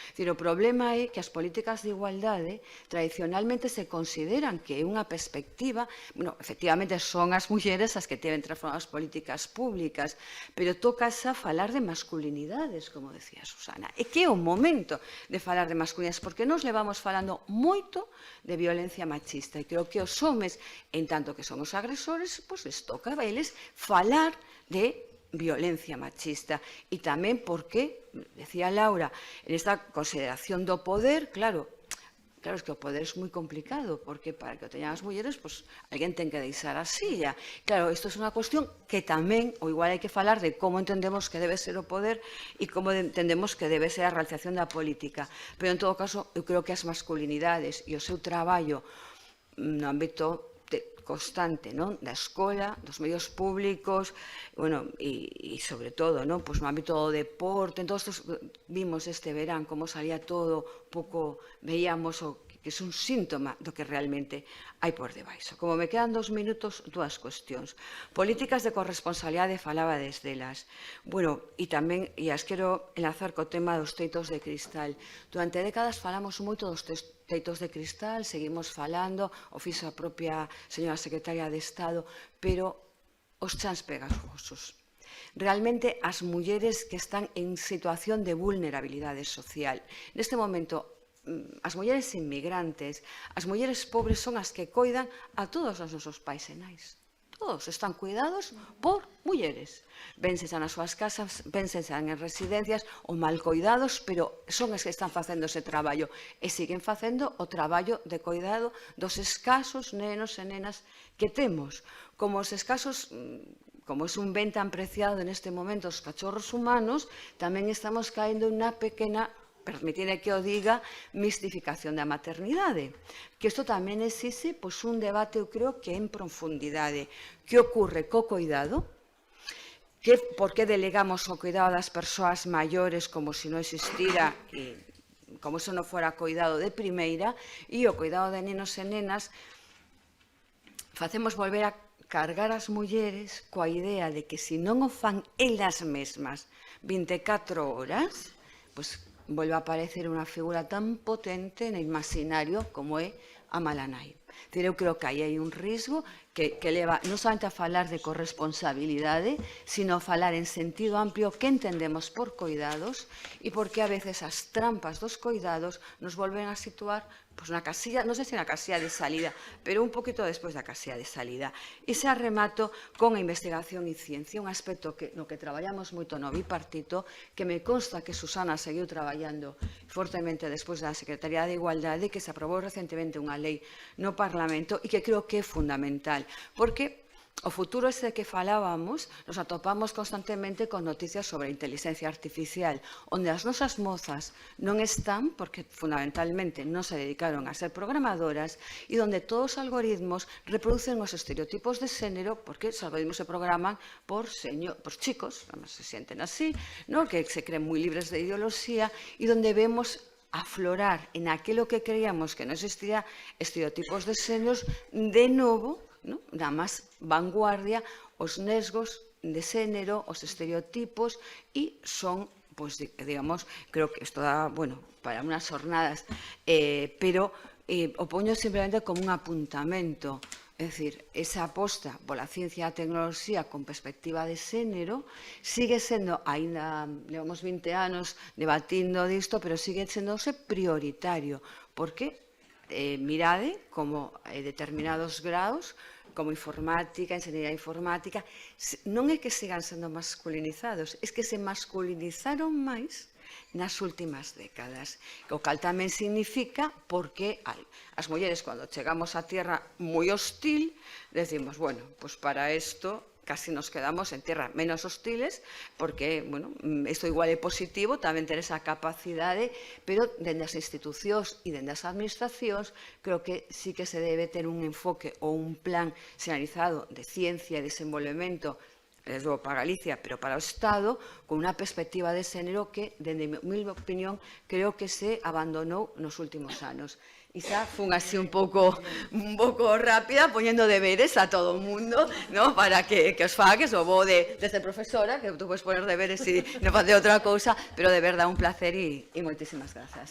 O problema é que as políticas de igualdade tradicionalmente se consideran que é unha perspectiva, bueno, efectivamente son as mulleres as que deben transformar as políticas públicas, pero tocas a falar de masculinidades, como decía Susana. E que é o momento de falar de masculinidades, porque nos levamos falando moito de violencia machista, e creo que os homes, en tanto que son os agresores, pois les toca a eles falar de violencia machista. E tamén porque, decía Laura, en esta consideración do poder, claro, es que o poder é moi complicado, porque para que o teñan as mulleres, pues, alguén ten que deixar a silla. Claro, isto é unha cuestión que tamén, ou igual hai que falar de como entendemos que debe ser o poder e como entendemos que debe ser a realización da política. Pero, en todo caso, eu creo que as masculinidades e o seu traballo no ámbito constante, non? Da escola, dos medios públicos, bueno, e sobre todo, non? Pois no ámbito do deporte, en todos estos, vimos este verán como salía todo, pouco veíamos o que é un síntoma do que realmente hai por debaixo. Como me quedan 2 minutos, 2 cuestións. Políticas de corresponsabilidade, falabades delas. Bueno, e tamén, e as quero enlazar co tema dos teitos de cristal. Durante décadas falamos moito dos teitos de cristal, seguimos falando, o fixo a propia señora secretaria de Estado, pero os chans pegajosos. Realmente as mulleres que están en situación de vulnerabilidade social. Neste momento, as mulleres inmigrantes, as mulleres pobres son as que coidan a todos os nosos pais e nais. Todos están cuidados por mulleres. Vénse nas súas casas, vénse en residencias ou mal coidados, pero son as que están facendo ese traballo e siguen facendo o traballo de coidado dos escasos nenos e nenas que temos. Como os escasos, como é un ben tan preciado neste momento os cachorros humanos, tamén estamos caendo en unha pequena, permitide que o diga, mistificación da maternidade. Que isto tamén existe un debate, eu creo, que en profundidade. Que ocorre co cuidado? Por que delegamos o cuidado das persoas maiores como se non existira, como se non fora cuidado de primeira, e o cuidado de nenos e nenas facemos volver a cargar as mulleres coa idea de que se non o fan elas mesmas 24 horas, pois volve a aparecer unha figura tan potente no imaginario como é a mala nai. Eu creo que aí hai un risco que leva non somente a falar de corresponsabilidade, sino a falar en sentido amplio que entendemos por coidados e porque a veces as trampas dos coidados nos volven a situar na casilla, non sei se na casilla de salida, pero un poquito despois da casilla de salida. E se arremato con a investigación e ciencia, un aspecto no que traballamos moito no bipartito, que me consta que Susana seguiu traballando fortemente despois da Secretaría de Igualdade, que se aprobou recentemente unha lei no Parlamento e que creo que é fundamental, porque o futuro este que falábamos nos atopamos constantemente con noticias sobre a inteligencia artificial, onde as nosas mozas non están, porque fundamentalmente non se dedicaron a ser programadoras, e onde todos os algoritmos reproducen os estereotipos de xénero, porque os algoritmos se programan por chicos, se sienten así, que se creen moi libres de ideoloxía, e onde vemos aflorar en aquilo que creíamos que non existía estereotipos de xéneros de novo, na máis vanguardia, os nesgos de xénero, os estereotipos, e son, digamos, creo que isto dá, para unhas jornadas, pero o poño simplemente como un apuntamento. É dicir, esa aposta pola ciencia e a tecnoloxía con perspectiva de xénero sigue sendo, aínda levamos 20 anos debatindo disto, pero sigue sendose prioritario, porque mirade como determinados graus, como informática, enxeñería informática, non é que sigan sendo masculinizados, é que se masculinizaron máis nas últimas décadas, o cal tamén significa porque as mulleres, cando chegamos a tierra moi hostil, decimos, pois para isto casi nos quedamos en tierra menos hostiles, porque, isto igual é positivo, tamén ter esa capacidade, pero dende as institucións e dende as administracións, creo que sí que se debe ter un enfoque ou un plan señalizado de ciencia e desenvolvemento, desde logo para Galicia, pero para o Estado, con unha perspectiva de xénero que, dende a mi opinión, creo que se abandonou nos últimos anos. Isa fun así un pouco rápida, poñendo deberes a todo o mundo, para que os fagues, o vou desde profesora, que tú podes poner deberes e non facer outra cousa, pero de verdade un placer e moitísimas grazas.